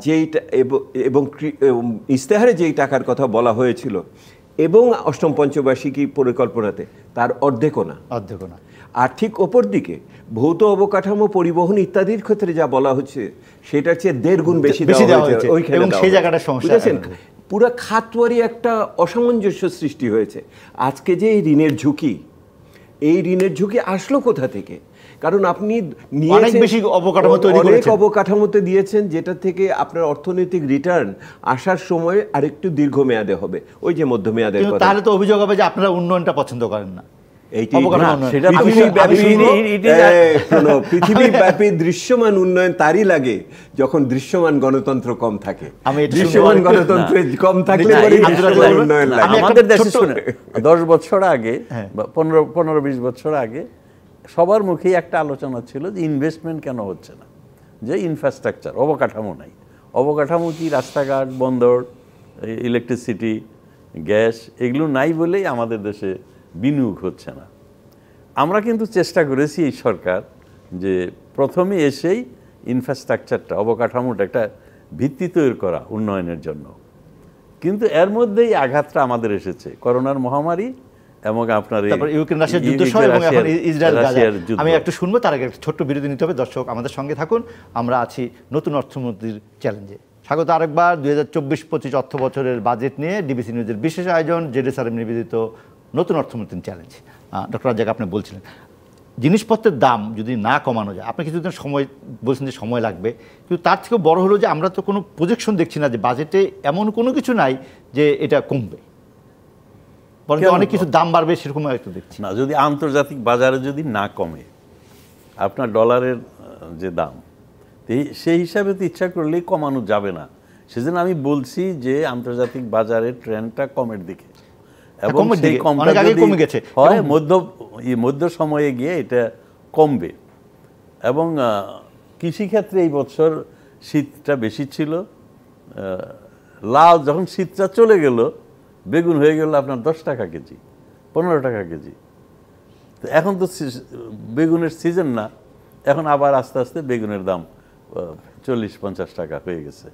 এবং ইশতেহারে যেই টাকার কথা বলা হয়েছিল এবং অষ্টম পঞ্চবার্ষিকী পরিকল্পনাতে, তার অর্ধেকও না। আর ঠিক ওপর দিকে ভৌত অবকাঠামো, পরিবহন ইত্যাদির ক্ষেত্রে যা বলা হচ্ছে, সেটার চেয়ে 1.5 গুণ বেশি দেওয়া হয়েছে। এবং সেই জায়গাটা সমস্যা, পুরো খাতওয়ারি একটা অসামঞ্জস্য সৃষ্টি হয়েছে। আজকে যে এই ঋণের ঝুঁকি আসলো কোথা থেকে? কারণ আপনি অনেক অবকাঠামোতে দিয়েছেন, যেটা থেকে আপনার অর্থনৈতিক রিটার্ন আসার সময় আরেকটু দীর্ঘমেয়াদে হবে, ওই যে মধ্যমেয়াদের কথা। তাহলে তো অভিযোগ হবে যে আপনারা উন্নয়নটা পছন্দ করেন না। পৃথিবীব্যাপী দৃশ্যমান উন্নয়ন তারই লাগে যখন দৃশ্যমান গণতন্ত্র কম থাকে। দৃশ্যমান গণতন্ত্র কম থাকলে উন্নয়ন লাগে। আমাদের দেশে 10 বছর আগে, 15-20 বছর আগে সবার মুখেই একটা আলোচনা ছিল যে ইনভেস্টমেন্ট কেন হচ্ছে না, যে ইনফ্রাস্ট্রাকচার, অবকাঠামো নাই। অবকাঠামো কি? রাস্তাঘাট, বন্দর, ইলেকট্রিসিটি, গ্যাস, এগুলো নাই বলেই আমাদের দেশে বিনিয়োগ হচ্ছে না। আমরা কিন্তু চেষ্টা করেছি এই সরকার যে প্রথমে এসেই ইনফ্রাস্ট্রাকচারটা, অবকাঠামোটা একটা ভিত্তি তৈরি করা উন্নয়নের জন্য, কিন্তু এর মধ্যেই আঘাতটা আমাদের এসেছে। করোনার মহামারী এবং আপনার তারপর ইউক্রেন রাশিয়ার যুদ্ধ সহ এবং এখন ইসরায়েল গাজা। আমি একটু শুনবো, তার আগে একটা ছোট্ট বিরতি নিতে হবে। দর্শক আমাদের সঙ্গে থাকুন, আমরা আছি নতুন অর্থমন্ত্রীর চ্যালেঞ্জে। স্বাগত আরেকবার 2024-25 অর্থ বছরের বাজেট নিয়ে ডিবিসি নিউজের বিশেষ আয়োজন জেডএসআরএম নিবেদিত নতুন অর্থমন্ত্রীর চ্যালেঞ্জ। ডক্টর রাজ্জাক, আপনি বলছিলেন জিনিসপত্রের দাম যদি না কমানো যায়, আপনি কিছুদিন সময় বলছেন যে সময় লাগবে, কিন্তু তার থেকেও বড় হলো যে আমরা তো কোনো প্রজেকশন দেখছি না যে বাজেটে এমন কোনো কিছু নাই যে এটা কমবে, বরং অনেক কিছু দাম বাড়বে সেরকম একটু দেখছি না। যদি আন্তর্জাতিক বাজারে যদি না কমে আপনার ডলারের যে দাম, সেই হিসাবে তো ইচ্ছা করলেই কমানো যাবে না। সেজন্য আমি বলছি যে আন্তর্জাতিক বাজারের ট্রেন্ডটা কমের দিকে, এবং সেই কমটা কমে গেছে হয় মধ্য সময়ে গিয়ে এটা কমবে। এবং কৃষিক্ষেত্রে এই বছর শীতটা বেশি ছিল। লাউ যখন শীতটা চলে গেল, বেগুন হয়ে গেল আপনার 10 টাকা কেজি, 15 টাকা কেজি। তো এখন তো বেগুনের সিজন না, এখন আবার আস্তে আস্তে বেগুনের দাম 40-50 টাকা হয়ে গেছে।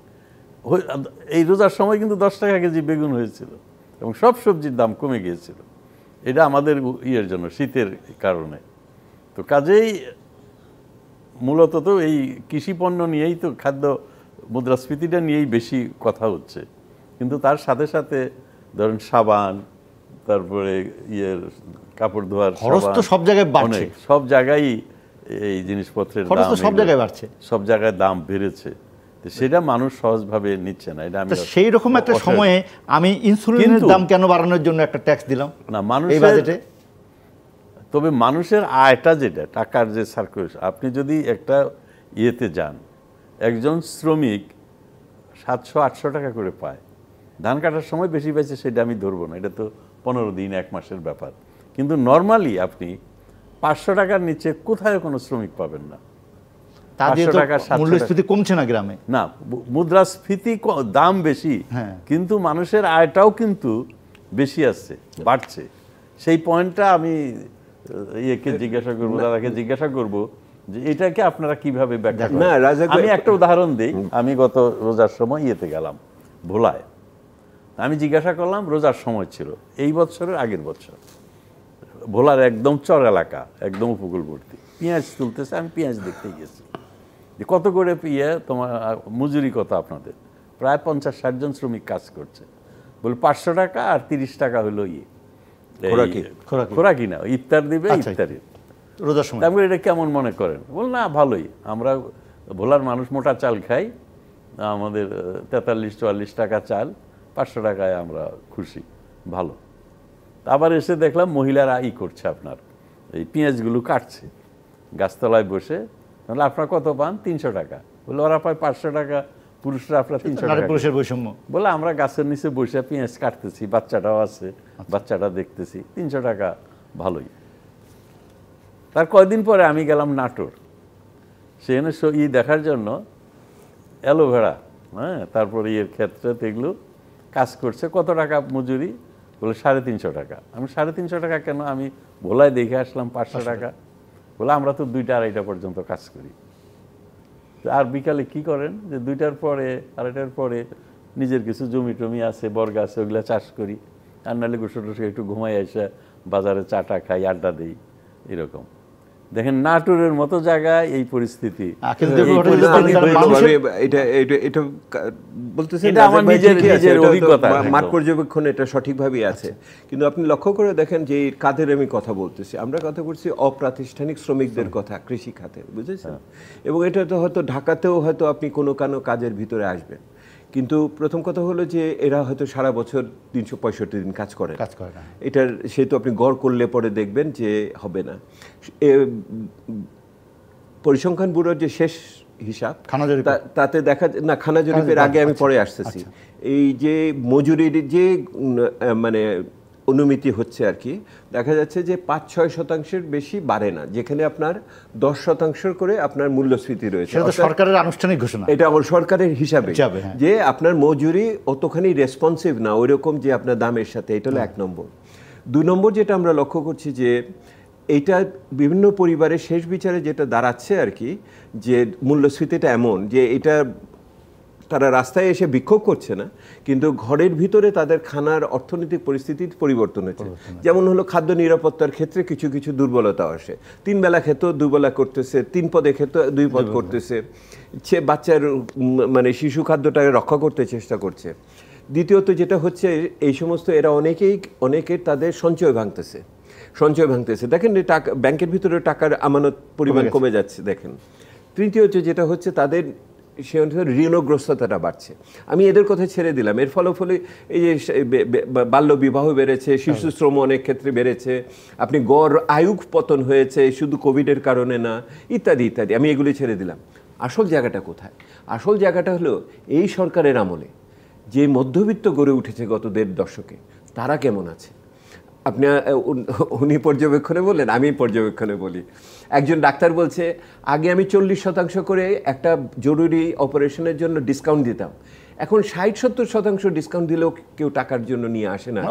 এই রোজার সময় কিন্তু 10 টাকা কেজি বেগুন হয়েছিল এবং সব সবজির দাম কমে গিয়েছিল। এটা আমাদের ইয়ের জন্য, শীতের কারণে। তো কাজেই মূলত তো এই কৃষি পণ্য নিয়েই তো, খাদ্য মুদ্রাস্ফীতিটা নিয়েই বেশি কথা হচ্ছে। কিন্তু তার সাথে সাথে ধরেন সাবান, তারপরে কাপড় ধোয়ার খরচ তো সব জায়গায় বাড়ছে, সব জায়গায় এই জিনিসপত্রের দাম সব জায়গায় বাড়ছে, সব জায়গায় দাম বেড়েছে। সেটা মানুষ সহজভাবে নিচ্ছে না। এটা আমি সেই রকম একটা সময়ে আমি ইনসুলিনের দাম কেন বাড়ানোর জন্য একটা ট্যাক্স দিলাম না মানুষের বাজেটে। তবে মানুষের আয়টা যেটা, টাকার যে সার্কুলেশন, আপনি যদি একটা ইয়েতে যান, একজন শ্রমিক 700-800 টাকা করে পায়, ধান কাটার সময় বেশি পাইছে সেটা আমি ধরবো না, এটা তো 15 দিন 1 মাসের ব্যাপার। কিন্তু নর্মালি আপনি 500 টাকার নিচে কোথায় কোনো শ্রমিক পাবেন না। মূল্যস্ফীতি কমছে না গ্রামে, না মুদ্রাস্ফীতি দাম বেশি, কিন্তু মানুষের আয়টাও কিন্তু বেশি আসছে, বাড়ছে। সেই পয়েন্টটা আমি জিজ্ঞাসা করবো, দাদাকে জিজ্ঞাসা করবো যে এটাকে আপনারা কিভাবে ব্যাখ্যা করেন। আমি একটা উদাহরণ দিই। আমি গত রোজার সময় গেলাম ভোলায়, আমি জিজ্ঞাসা করলাম, রোজার সময় ছিল এই বছরের আগের বছর, ভোলার একদম চর এলাকা, একদম উপকূলবর্তী, পেঁয়াজ তুলতেছে। আমি পেঁয়াজ দেখতে গেছি যে কত করে তোমার মজুরি কত আপনাদের? প্রায় 50-60 জন শ্রমিক কাজ করছে। বলে 500 টাকা আর 30 টাকা হলো খোরাকি না, ইফতার দিবে, ইফতারি রোজার সময়। তারপরে এটা কেমন মনে করেন? বল না ভালোই, আমরা ভোলার মানুষ মোটা চাল খাই, আমাদের 43-44 টাকা চাল, 500 টাকায় আমরা খুশি, ভালো। আবার এসে দেখলাম মহিলারা করছে, আপনার এই পেঁয়াজগুলো কাটছে গাছতলায় বসে। তাহলে আপনারা কত পান? 300 টাকা। বলে ওরা পায় 500 টাকা, পুরুষরা আপনার 300 টাকা। পুরুষের বৈষম্য। বলে আমরা গাছের নিচে বসে পেঁয়াজ কাটতেছি, বাচ্চাটাও আছে, বাচ্চাটা দেখতেছি, 300 টাকা, ভালোই। তার কয়দিন পরে আমি গেলাম নাটোর, সেখানে দেখার জন্য অ্যালোভেরা, তারপরে ক্ষেত্রে এগুলো কাজ করছে। কত টাকা মজুরি? বলে 350 টাকা। আমি 350 টাকা কেন? আমি ভোলায় দেখে আসলাম 500 টাকা। বলে আমরা তো 2টা-2:30 পর্যন্ত কাজ করি। আর বিকালে কি করেন? যে 2টার পরে 2:30টার পরে নিজের কিছু জমি টমি আছে, বর্গা আছে, ওগুলা চাষ করি। আর নাহলে গোসল একটু ঘুমাই এসে বাজারে চাটা খাই, আড্ডা দিই, এরকম। দেখেন নাটোরের মতো জায়গায় এই পরিস্থিতি। মাঠ পর্যবেক্ষণ এটা সঠিকভাবেই আছে, কিন্তু আপনি লক্ষ্য করে দেখেন যে কাদের আমি কথা বলতেছি, আমরা কথা বলছি অপ্রাতিষ্ঠানিক শ্রমিকদের কথা, কৃষি খাতে, বুঝেছেন? এবং এটা তো হয়তো ঢাকাতেও হয়তো আপনি কোনো কাজের ভিতরে আসবেন, কিন্তু প্রথম কথা হলো যে এরা হয়তো সারা বছর 365 দিন কাজ করে না। এটার সেহেতু আপনি গড় করলে পরে দেখবেন যে হবে না। পরিসংখ্যান ব্যুরোর যে শেষ হিসাব, তাতে দেখা না, খানা জরিপের আগে আমি পরে আসতেছি, এই যে মজুরির যে মানে অনুমিতি হচ্ছে আর কি, দেখা যাচ্ছে যে 5-6% বেশি বাড়ে না, যেখানে আপনার 10% করে আপনার মূল্যস্ফীতি রয়েছে। সরকারের আনুষ্ঠানিক ঘোষণা, এটা আমার সরকারের হিসাবে যে আপনার মজুরি অতখানি রেসপন্সিভ না ওইরকম যে আপনার দামের সাথে। এটা হলো 1 নম্বর। 2 নম্বর যেটা আমরা লক্ষ্য করছি যে এইটা বিভিন্ন পরিবারের শেষ বিচারে যেটা দাঁড়াচ্ছে আর কি, যে মূল্যস্ফীতিটা এমন যে এটা তারা রাস্তায় এসে বিক্ষোভ করছে না, কিন্তু ঘরের ভিতরে তাদের খানার অর্থনৈতিক পরিস্থিতির পরিবর্তন হচ্ছে। যেমন হলো খাদ্য নিরাপত্তার ক্ষেত্রে কিছু কিছু দুর্বলতা আসে। 3 বেলা খেত 2 বেলা করতেছে, 3 পদে খেত 2 পদ করতেছে, সে বাচ্চার মানে শিশু খাদ্যটাকে রক্ষা করতে চেষ্টা করছে। দ্বিতীয়ত যেটা হচ্ছে, এই সমস্ত এরা অনেকের তাদের সঞ্চয় ভাঙতেছে। দেখেন টাকা ব্যাংকের ভিতরে টাকার আমানত পরিমাণ কমে যাচ্ছে দেখেন। তৃতীয়ত যেটা হচ্ছে, তাদের সে অনুসারে ঋণগ্রস্ততাটা বাড়ছে। আমি এদের কথা ছেড়ে দিলাম, এর ফলে এই যে বাল্য বিবাহ বেড়েছে, শিশু শ্রম অনেক ক্ষেত্রে বেড়েছে, আপনি গড় আয়ু পতন হয়েছে শুধু কোভিডের কারণে না, ইত্যাদি ইত্যাদি। আমি এগুলি ছেড়ে দিলাম। আসল জায়গাটা কোথায়? আসল জায়গাটা হলো এই সরকারের আমলে যে মধ্যবিত্ত গড়ে উঠেছে গত 1.5 দশকে, তারা কেমন আছে? আপনি উনি পর্যবেক্ষণে বললেন, আমি পর্যবেক্ষণে বলি। একজন ডাক্তার বলছে, আগে আমি 40% করে একটা জরুরি অপারেশনের জন্য ডিসকাউন্ট দিতাম, এখন 60-70% ডিসকাউন্ট দিলেও কেউ টাকার জন্য নিয়ে আসে না,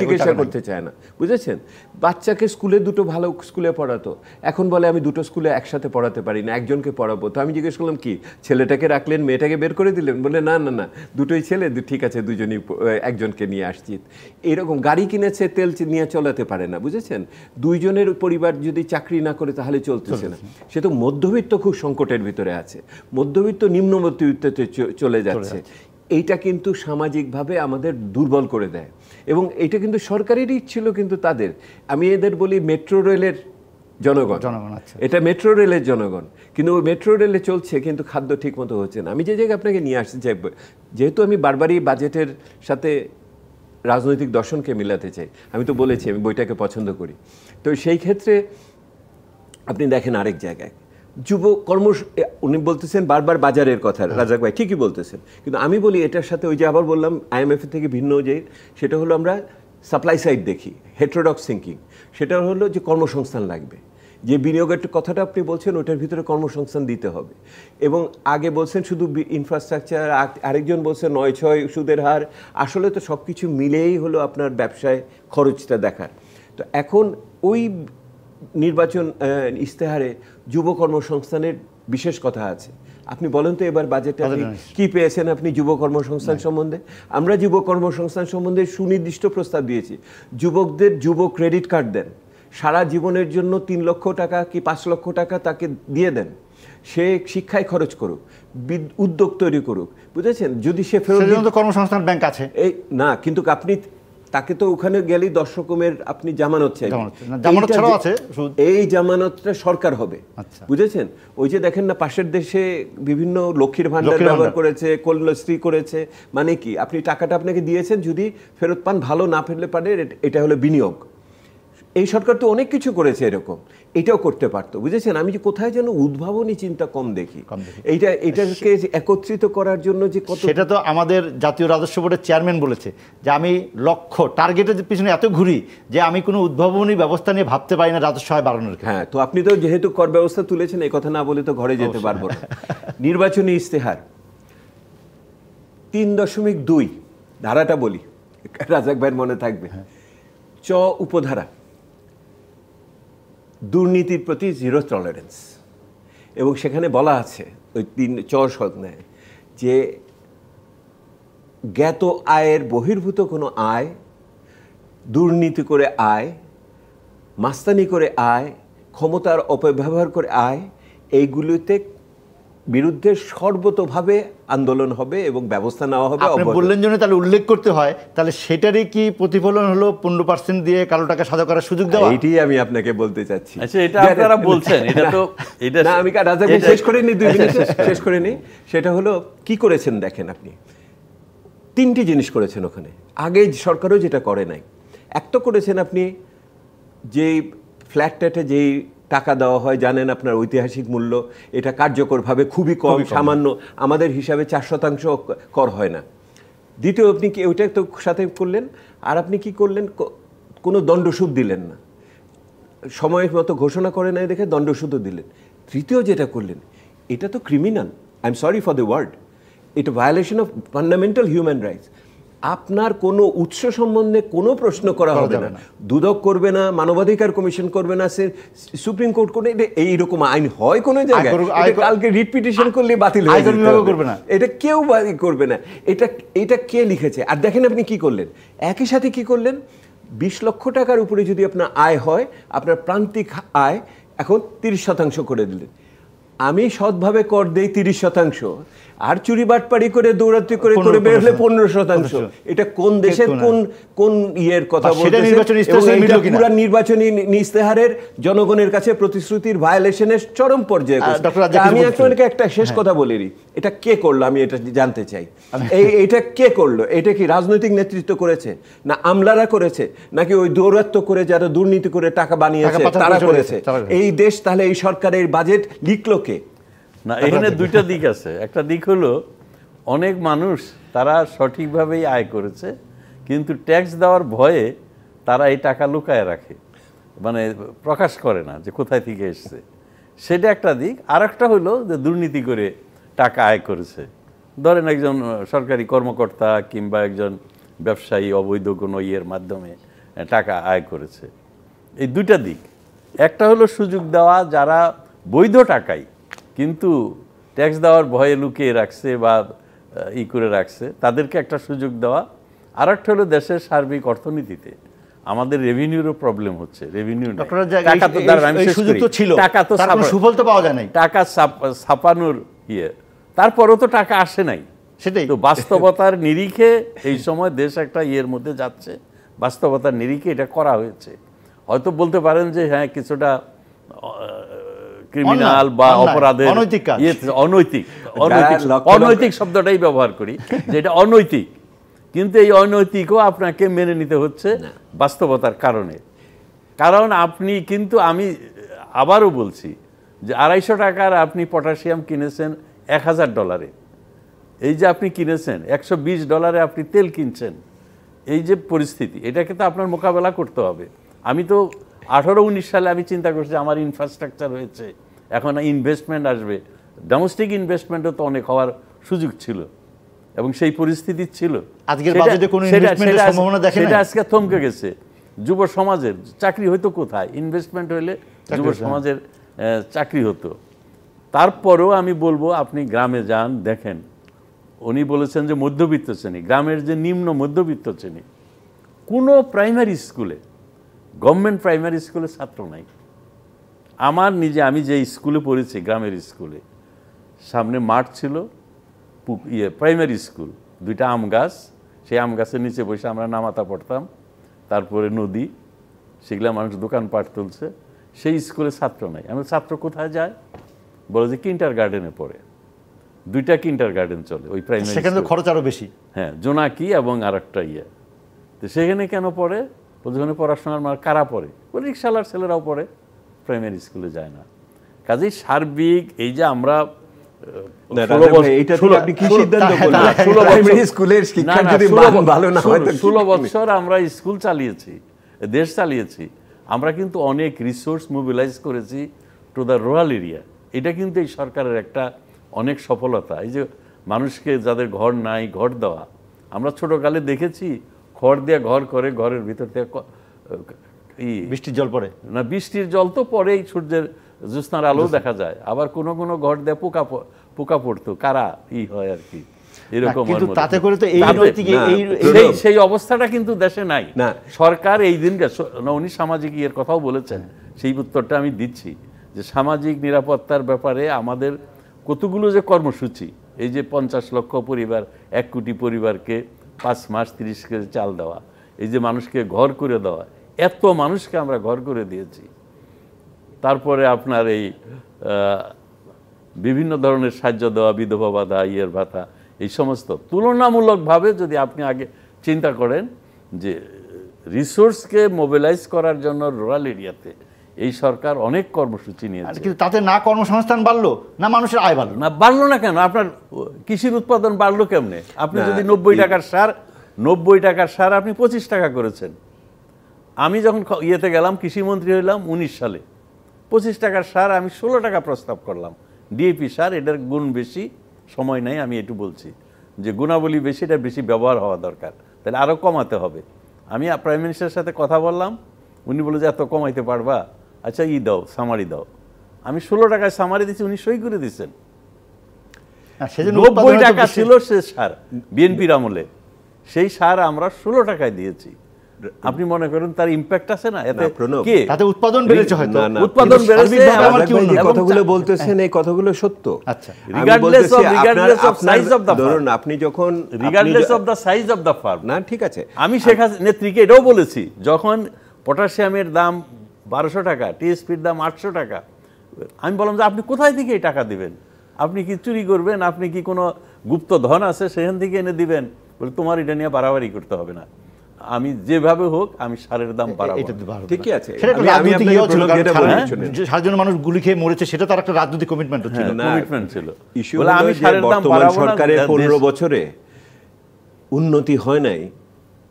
চিকিৎসা করতে চায় না। বুঝেছেন? বাচ্চাকে স্কুলে 2 ভালো স্কুলে পড়াতো, এখন বলে আমি 2 স্কুলে একসাথে পড়াতে পারি না, একজনকে পড়াবো। তো আমি জিজ্ঞেস করলাম, কি ছেলেটাকে রাখলেন, মেয়েটাকে বের করে দিলেন? বলে না, 2টোই ছেলে, ঠিক আছে, দুজনই একজনকে নিয়ে আসছি। এরকম গাড়ি কিনেছে, তেল নিয়ে চলাতে পারে না। বুঝেছেন? 2 জনের পরিবার যদি চাকরি না করে তাহলে চলতেছে না। সে তো মধ্যবিত্ত খুব সংকটের ভিতরে আছে, মধ্যবিত্ত নিম্ন মধ্যবিত্ততে চলে যাচ্ছে। এইটা কিন্তু সামাজিকভাবে আমাদের দুর্বল করে দেয়, এবং এটা কিন্তু সরকারেরই ছিল, কিন্তু তাদের, আমি এদের বলি মেট্রো রেলের জনগণ। এটা মেট্রো রেলের জনগণ, কিন্তু ওই মেট্রো রেলে চলছে, কিন্তু খাদ্য ঠিক মতো হচ্ছে না। আমি যে জায়গায় আপনাকে নিয়ে আসতে চাই, যেহেতু আমি বারবারই বাজেটের সাথে রাজনৈতিক দর্শনকে মিলাতে চাই, আমি তো বলেছি আমি বইটাকে পছন্দ করি। তো সেই ক্ষেত্রে আপনি দেখেন আরেক জায়গায় যুব কর্ম, উনি বলতেছেন বারবার বাজারের কথা, রাজাক ভাই ঠিকই বলতেছেন, কিন্তু আমি বলি এটার সাথে ওই যে আবার বললাম IMF থেকে ভিন্ন যে, সেটা হলো আমরা সাপ্লাই সাইড দেখি, হেটেরোডক্স থিঙ্কিং। সেটা হলো যে কর্মসংস্থান লাগবে, যে বিনিয়োগের কথাটা আপনি বলছেন ওটার ভিতরে কর্মসংস্থান দিতে হবে। এবং আগে বলছেন শুধু ইনফ্রাস্ট্রাকচার, আরেকজন বলছেন 9-6 সুদের হার। আসলে তো সব কিছু মিলেই হলো আপনার ব্যবসায় খরচটা দেখার। তো এখন ওই নির্বাচন ইশতেহারে যুব কর্মসংস্থানের বিশেষ কথা আছে। আপনি বলেন তো এবার বাজেটে কি পেয়েছেন আপনি যুব কর্মসংস্থান সম্বন্ধে? আমরা যুব কর্মসংস্থান সম্বন্ধে সুনির্দিষ্ট প্রস্তাব দিয়েছি। যুবকদের যুব ক্রেডিট কার্ড দেন, সারা জীবনের জন্য 3 লক্ষ টাকা কি 5 লক্ষ টাকা তাকে দিয়ে দেন, সে শিক্ষায় খরচ করুক, উদ্যোগ তৈরি করুক। বুঝেছেন? যদি সে ফেরত, কর্মসংস্থান ব্যাংক আছে এই না, কিন্তু আপনি তাকে তো ওখানে গেলেই 10 রকমের আপনি জামানত চাই, এই জামানতটা সরকার হবে। বুঝেছেন? ওই যে দেখেন না পাশের দেশে বিভিন্ন লক্ষ্মীর ভান্ডার ব্যবহার করেছে, কন্যাশ্রী করেছে। মানে কি, আপনি টাকাটা আপনাকে দিয়েছেন, যদি ফেরত পান ভালো, না ফেরলে পারে, এটা হলো বিনিয়োগ। এই সরকার তো অনেক কিছু করেছে এরকম, এটাও করতে পারতো। বুঝেছেন? আমি যে কোথায় যেন উদ্ভাবনী চিন্তা কম দেখি। এটাকে একত্রিত করার জন্য যে কত, সেটা তো আমাদের জাতীয় রাজস্ব বোর্ডের চেয়ারম্যান বলেছে যে আমি লক্ষ্য টার্গেটের পিছনে এত ঘুরি যে আমি কোনো উদ্ভাবনী ব্যবস্থা নিয়ে ভাবতে পারি না রাজস্ব আয় বাড়ানোর। হ্যাঁ, তো আপনি তো যেহেতু কর ব্যবস্থা তুলেছেন, এই কথা না বলে তো ঘরে যেতে পারবো না। নির্বাচনী ইশতেহার 3.2 ধারাটা বলি, রাজাক ভাইয়ের মনে থাকবে। উপধারা, দুর্নীতির প্রতি 0 টলারেন্স। এবং সেখানে বলা আছে ওই 3 সদনায় যে জ্ঞাত আয়ের বহির্ভূত কোনো আয়, দুর্নীতি করে আয়, মাস্তানি করে আয়, ক্ষমতার অপব্যবহার করে আয়, এইগুলিতে বিরুদ্ধে সর্বতোভাবে আন্দোলন হবে এবং ব্যবস্থা নেওয়া হবে। আপনি বললেন জন্য তাহলে উল্লেখ করতে হয়, তাহলে সেটারই কি প্রতিফলন হলো 15% দিয়ে কালো টাকা সাজা করার সুযোগ দেওয়া? এইটাই আমি আপনাকে বলতে চাচ্ছি। আচ্ছা, এটা আপনারা বলছেন, এটা তো এটা না, আমি রাজা শেষ করে নি, 2 মিনিট শেষ করে নি। সেটা হলো কি করেছেন দেখেন, আপনি 3টি জিনিস করেছেন ওখানে, আগে সরকারও যেটা করে নাই। এক তো করেছেন আপনি যেই ফ্ল্যাট ট্যাটে যেই টাকা দেওয়া হয়, জানেন আপনার ঐতিহাসিক মূল্য, এটা কার্যকরভাবে খুবই কম, সামান্য, আমাদের হিসাবে 4% কর হয় না। দ্বিতীয়, আপনি কি ওইটা তো সাথে করলেন, আর আপনি কি করলেন, কোনো দণ্ডসুদ দিলেন না, সময়ের মতো ঘোষণা করে নাই দেখে দণ্ডসুদও দিলেন। তৃতীয় যেটা করলেন, এটা তো criminal, I am sorry for the word, এটা violation of fundamental human rights. আপনার কোনো উৎস সম্বন্ধে কোনো প্রশ্ন করা হবে না, দুদক করবে না, মানবাধিকার কমিশন করবে না, সুপ্রিম কোর্ট করবে। এটা এইরকম আইন হয় কোনো জায়গায়? কালকে রিট পিটিশন করলে বাতিল হয়ে যাবে না, এটা কেউ করবে না। এটা কে লিখেছে? আর দেখেন আপনি কি করলেন, একই সাথে কি করলেন, 20 লক্ষ টাকার উপরে যদি আপনার আয় হয়, আপনার প্রান্তিক আয় এখন 30% করে দিলেন। আমি সৎভাবে কর দেই 30%, আর চুরি বাটপাড়ি করে দৌড়াতে করে করে বের হলে 15%। এটা কোন দেশের কোন ইয়ের কথা বলতেছে? পুরা নির্বাচনী ইস্তেহারের জনগণের কাছে প্রতিশ্রুতির ভায়োলেশনের চরম পর্যায়ে। আমি আপনাকে একটা শেষ কথা বলি, এটা কে করলো আমি এটা জানতে চাই। এটা কে করলো? এটা কি রাজনৈতিক নেতৃত্ব করেছে, না আমলারা করেছে, নাকি ওই দৌরাত্ম্য করে যারা দুর্নীতি করে টাকা বানিয়েছে তারা করেছে? এই দেশ তাহলে এই সরকারের বাজেট লিখলো কে? না, এখানে দুইটা দিক আছে। একটা দিক হলো অনেক মানুষ তারা সঠিকভাবেই আয় করেছে, কিন্তু ট্যাক্স দেওয়ার ভয়ে তারা এই টাকা লুকায় রাখে, মানে প্রকাশ করে না যে কোথায় থেকে এসছে। সেটা একটা দিক। আর একটা হলো যে দুর্নীতি করে টাকা আয় করেছে। ধরেন একজন সরকারি কর্মকর্তা কিংবা একজন ব্যবসায়ী অবৈধ কোনো ইয়ের মাধ্যমে টাকা আয় করেছে। এই দুইটা দিক। একটা হলো সুযোগ দেওয়া যারা বৈধ টাকায় কিন্তু ট্যাক্স দেওয়ার ভয়ে লুকিয়ে রাখছে বা করে রাখছে, তাদেরকে একটা সুযোগ দেওয়া। আর একটা হলো দেশের সার্বিক অর্থনীতিতে আমাদের রেভিনিউরও প্রবলেম হচ্ছে। রেভিনিউ টাকা ছাপানোর তারপরও তো টাকা আসে নাই। সেটাই তো বাস্তবতার নিরিখে এই সময় দেশ একটা ইয়ের মধ্যে যাচ্ছে, বাস্তবতার নিরিখে এটা করা হয়েছে। হয়তো বলতে পারেন যে হ্যাঁ কিছুটা ক্রিমিনাল বা অপরাধের অনৈতিক শব্দটাই ব্যবহার করি, যে এটা অনৈতিক, কিন্তু এই অনৈতিকও আপনাকে মেনে নিতে হচ্ছে বাস্তবতার কারণে। কারণ আপনি কিন্তু, আমি আবারও বলছি যে 250 টাকার আপনি পটাশিয়াম কিনেছেন $1000, এই যে আপনি কিনেছেন $120 আপনি তেল কিনছেন, এই যে পরিস্থিতি, এটাকে তো আপনার মোকাবেলা করতে হবে। আমি তো 18-19 সালে আমি চিন্তা করছি আমার ইনফ্রাস্ট্রাকচার হয়েছে, এখন ইনভেস্টমেন্ট আসবে, ডোমেস্টিক ইনভেস্টমেন্টও তো অনেক হওয়ার সুযোগ ছিল এবং সেই পরিস্থিতি ছিল। সেটা আজকে থমকে গেছে। যুব সমাজের চাকরি হইতো কোথায়? ইনভেস্টমেন্ট হইলে যুব সমাজের চাকরি হতো। তারপরেও আমি বলবো আপনি গ্রামে যান, দেখেন, উনি বলেছেন যে মধ্যবিত্ত শ্রেণী, গ্রামের যে নিম্ন মধ্যবিত্ত শ্রেণী, কোনো প্রাইমারি স্কুলে, গভর্নমেন্ট প্রাইমারি স্কুলে ছাত্র নাই। আমি যে স্কুলে পড়েছি, গ্রামের স্কুলে, সামনে মাঠ ছিল, প্রাইমারি স্কুল, 2টা আম গাছ, সেই আম গাছের নিচে বসে আমরা নামাতা পড়তাম, তারপরে নদী, সেগুলো মানুষ দোকানপাট তুলছে। সেই স্কুলে ছাত্র নাই। আমি ছাত্র কোথায় যায়? বলে যে কিন্টার গার্ডেনে পড়ে। 2টা কিন্টার গার্ডেন চলে ওই প্রাইমারি, সেখানে তো খরচ আরো বেশি। হ্যাঁ, জোনাকি এবং আরেকটা তো সেখানে কেন পড়ে? ওখানে পড়াশোনার কারা পড়ে? ওই রিক্সাওয়ালার ছেলেরাও পড়ে, প্রাইমারি স্কুলে যায় না। কাজেই সার্বিক এই যে আমরা 16 বছর আমরা স্কুল চালিয়েছি, দেশ চালিয়েছি, আমরা কিন্তু অনেক রিসোর্স মোবিলাইজ করেছি টু দ্য রুরাল এরিয়া। এটা কিন্তু এই সরকারের একটা অনেক সফলতা। এই যে মানুষকে যাদের ঘর নাই ঘর দেওয়া, আমরা ছোটকালে দেখেছি খড় দিয়ে ঘর করে, ঘরের ভিতর থেকে বৃষ্টির জল পড়ে না, বৃষ্টির জল তো পরেই, সূর্যের জ্যোৎস্নার আলো দেখা যায়। আবার কোনো কোনো ঘর দিয়ে পোকা পড়তো, কারা হয় আর কি, এরকম। তাতে করে তো সেই অবস্থাটা কিন্তু দেশে নাই। সরকার এই দিন, উনি সামাজিক ইয়ের কথাও বলেছেন, সেই উত্তরটা আমি দিচ্ছি যে সামাজিক নিরাপত্তার ব্যাপারে আমাদের কতগুলো যে কর্মসূচি, এই যে 50 লক্ষ পরিবার, 1 কোটি পরিবারকে 5 মাস 30 কেজি চাল দেওয়া, এই যে মানুষকে ঘর করে দেওয়া, এত মানুষকে আমরা ঘর করে দিয়েছি। তারপরে আপনার এই বিভিন্ন ধরনের সাহায্য দেওয়া, বিধবা ভাতা, ভাতা, এই সমস্ত তুলনামূলকভাবে যদি আপনি আগে চিন্তা করেন যে রিসোর্সকে মোবিলাইজ করার জন্য রুরাল এরিয়াতে এই সরকার অনেক কর্মসূচি নিয়েছে। কিন্তু তাতে না কর্মসংস্থান বাড়লো, না মানুষের আয় বাড়লো। না, বাড়লো না কেন? আপনার কৃষির উৎপাদন বাড়লো কেমনে? আপনি যদি 90 টাকার সার আপনি 25 টাকা করেছেন। আমি যখন গেলাম, কৃষিমন্ত্রী হইলাম 19 সালে, 25 টাকার সার আমি 16 টাকা প্রস্তাব করলাম। ডিএপি সার, এটার গুণ বেশি, সময় নাই আমি একটু বলছি যে গুণাবলী বেশি, এটা বেশি ব্যবহার হওয়া দরকার, তাহলে আরও কমাতে হবে। আমি প্রাইম মিনিস্টারের সাথে কথা বললাম, উনি বলে যে এত কমাইতে পারবা, আচ্ছা দাও, সামারি দাও। আমি 16 টাকায় সামারি দিচ্ছি, উনি সই করে দিচ্ছেন। 90 টাকা ছিল সে সার বিএনপির আমলে, সেই সার আমরা 16 টাকায় দিয়েছি। আপনি মনে করেন তার ইম্প্যাক্ট আছে না? এতে কি তাতে উৎপাদন বেড়েছে, হয়তো উৎপাদন বেড়েছে। কথাগুলো বলতেছেন এই কথাগুলো সত্য। আচ্ছা, regardless of size of the farm, আপনি যখন regardless of the size of the farm, না ঠিক আছে, আমি শেখ হাসিনা নেত্রীকে এটাও বলেছি, যখন পটাশিয়ামের দাম 1200 টাকা, টিএসপির দাম 800 টাকা, আমি বললাম যে আপনি কোথায় থেকে এই টাকা দিবেন? আপনি কি চুরি করবেন? আপনি কি কোনো গুপ্ত ধন আছে সেখান থেকে এনে দিবেন? বলে তোমার এটা নিয়ে বাড়াবাড়ি করতে হবে না, আমি যেভাবে হোক আমি সারের দাম বাড়াবো। ঠিকই আছে, সাধারণ মানুষ গুলি খেয়ে মরেছে, সেটা তার একটা রাজনৈতিক কমিটমেন্ট ছিল। বলে আমি সারের দাম বাড়াবো না। সরকারের 15 বছরে উন্নতি হয় নাই,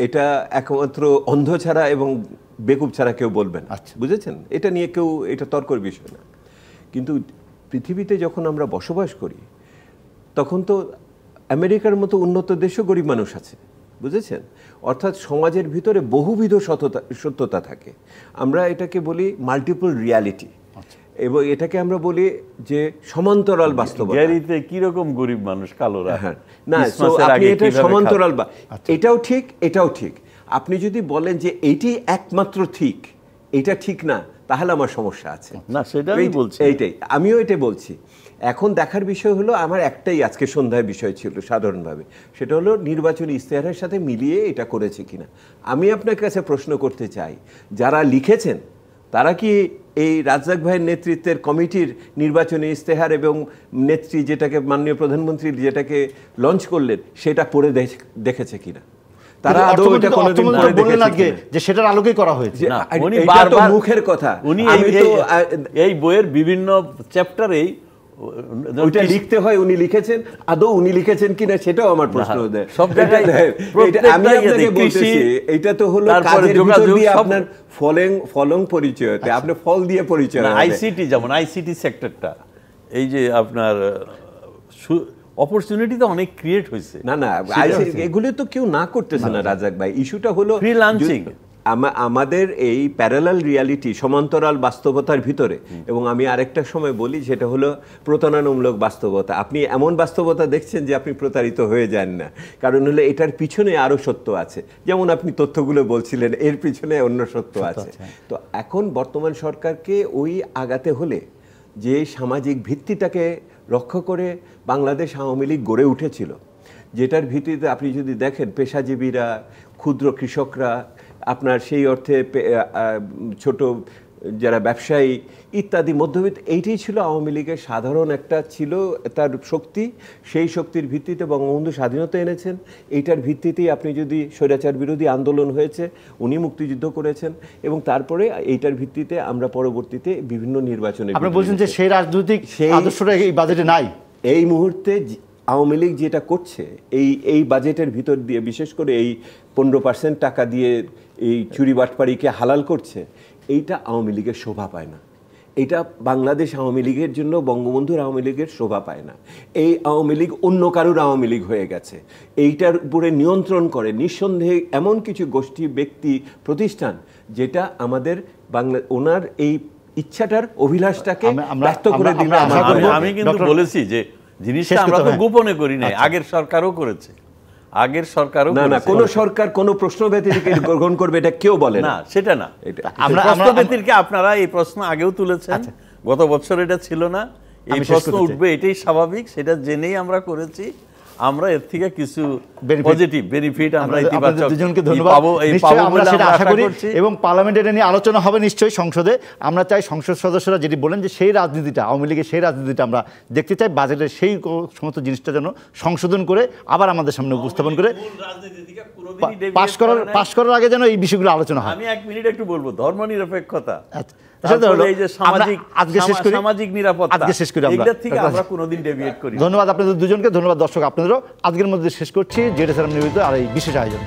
এটা একমাত্র অন্ধ ছাড়া এবং বেকুব ছাড়া কেউ বলবেন। আচ্ছা, বুঝেছেন? এটা নিয়ে কেউ, এটা তর্কের বিষয় না। কিন্তু পৃথিবীতে যখন আমরা বসবাস করি, তখন তো আমেরিকার মতো উন্নত দেশেও গরিব মানুষ আছে, বুঝেছেন? অর্থাৎ সমাজের ভিতরে বহুবিধ সত্যতা থাকে। আমরা এটাকে বলি মাল্টিপল রিয়ালিটি, এবং এটাকে আমরা বলি যে সমান্তরাল বাস্তবতা। গ্যারিতে কি রকম গরিব মানুষ, কালোরা। হ্যাঁ, না, আপনি এটা সমান্তরাল, এটাও ঠিক, এটাও ঠিক। আপনি যদি বলেন যে এইটি একমাত্র ঠিক, এটা ঠিক না, তাহলে আমার সমস্যা আছে। না, সেটা আমি বলছি, এইটাই আমিও এটাই বলছি। এখন দেখার বিষয় হলো, আমার একটাই আজকে সন্ধ্যায় বিষয় ছিল সাধারণভাবে, সেটা হলো নির্বাচনী ইশতেহারের সাথে মিলিয়ে এটা করেছে কিনা। আমি আপনার কাছে প্রশ্ন করতে চাই, যারা লিখেছেন তারা কি এই রাজ্জাক ভাইয়ের নেতৃত্বের কমিটির নির্বাচনী ইশতেহার এবং নেত্রী যেটাকে মাননীয় প্রধানমন্ত্রী যেটাকে লঞ্চ করলেন সেটা পড়ে দেখেছে কিনা? তারা আদৌ এটা কোনোদিন পড়ে দেখেছে যে সেটার আলোকেই করা হয়েছে? এটা তো মুখের কথা। উনি এই বইয়ের বিভিন্ন চ্যাপ্টারেই ওইটা লিখতে হয়, উনি লিখেছেন, আদৌ উনি লিখেছেন কিনা সেটাও আমার প্রশ্ন। সব জায়গায় আমি আপনাকে বলতেছি, এটা তো হলো কাজের ভিতর দিয়ে আপনার ফলং পরিচয়, আপনি ফল দিয়ে পরিচয়। আইসিটি, যেমন আইসিটি সেক্টরটা, এই যে আপনার অপরচুনিটি তো অনেক ক্রিয়েট হয়েছে। না না, এগুলো তো কেউ না করতেছে না রাজ্জাক ভাই। ইস্যুটা হলো ফ্রিল্যান্সিং। আমাদের এই প্যারালাল রিয়ালিটি, সমান্তরাল বাস্তবতার ভিতরে, এবং আমি আরেকটা সময় বলি সেটা হলো প্রতারণামূলক বাস্তবতা। আপনি এমন বাস্তবতা দেখছেন যে আপনি প্রতারিত হয়ে যান না, কারণ হলো এটার পিছনে আরও সত্য আছে। যেমন আপনি তথ্যগুলো বলছিলেন, এর পিছনে অন্য সত্য আছে। তো এখন বর্তমান সরকারকে ওই আগাতে হলে যে সামাজিক ভিত্তিটাকে রক্ষা করে বাংলাদেশ আওয়ামী লীগ গড়ে উঠেছিল, যেটার ভিত্তিতে আপনি যদি দেখেন পেশাজীবীরা, ক্ষুদ্র কৃষকরা, আপনার সেই অর্থে ছোট যারা ব্যবসায়ী ইত্যাদি মধ্যবিত্ত, এইটাই ছিল আওয়ামী লীগের সাধারণ একটা ছিল তার শক্তি। সেই শক্তির ভিত্তিতে বঙ্গবন্ধু স্বাধীনতা এনেছেন। এইটার ভিত্তিতেই আপনি যদি স্বৈরাচার বিরোধী আন্দোলন হয়েছে, উনি মুক্তিযুদ্ধ করেছেন, এবং তারপরে এইটার ভিত্তিতে আমরা পরবর্তীতে বিভিন্ন নির্বাচনে। আপনি বলছেন যে সেই রাজনৈতিক আদর্শটা এই বাজেটে নাই। এই মুহূর্তে আওয়ামী লীগ যেটা করছে এই বাজেটের ভিতর দিয়ে, বিশেষ করে এই 15% টাকা দিয়ে এই চুরি বাটপাড়িকে হালাল করছে, এইটা আওয়ামী লীগের শোভা পায় না। এটা বাংলাদেশ আওয়ামী লীগের জন্য, বঙ্গবন্ধুর আওয়ামী লীগের শোভা পায় না। এই আওয়ামী লীগ অন্য কারুর আওয়ামী লীগ হয়ে গেছে। এইটার উপরে নিয়ন্ত্রণ করে নিঃসন্দেহে এমন কিছু গোষ্ঠী, ব্যক্তি, প্রতিষ্ঠান, যেটা আমাদের ওনার এই ইচ্ছাটার অভিলাষটাকে ব্যক্ত করে দিল। আমি কিন্তু বলেছি যে জিনিসটা আমরা তো গোপনে করি নাই, আগের সরকারও করেছে। আগের সরকারও না, কোন সরকার কোন প্রশ্ন ব্যতিরেকে গ্রহণ করবে এটা কেউ বলে না। সেটা না, প্রশ্ন ব্যতিরেকে আপনারা এই প্রশ্ন আগেও তুলেছেন, গত বছর এটা ছিল না, এই প্রশ্ন উঠবে এটাই স্বাভাবিক, সেটা জেনেই আমরা করেছি। আমরা এর থেকে কিছু পজিটিভ বেনিফিট আমরা ইতিবাচক দুজনকে ধন্যবাদ পাবো, আমরা সেটা আশা করি, এবং পার্লামেন্টে এটা নিয়ে আলোচনা হবে নিশ্চয়ই সংসদে। আমরা চাই সংসদ সদস্যরা যেটি বলেন যে সেই রাজনীতিটা, আওয়ামী লীগের সেই রাজনীতিটা আমরা দেখতে চাই, বাজেটের সেই সমস্ত জিনিসটা যেন সংশোধন করে আবার আমাদের সামনে উপস্থাপন করে পাশ করার আগে যেন এই বিষয়গুলো আলোচনা হয়। আমি 1 মিনিট একটু বলবো, ধর্মনিরপেক্ষতা, সামাজিক নিরাপত্তা, আমরা কোনোদিন ডেভিয়েট করি। ধন্যবাদ আপনাদের দুজনকে, ধন্যবাদ দর্শক আপনাদেরও। আজকের মধ্যে শেষ করছি জেড এস নিবেদিত আর এই বিশেষ আয়োজন।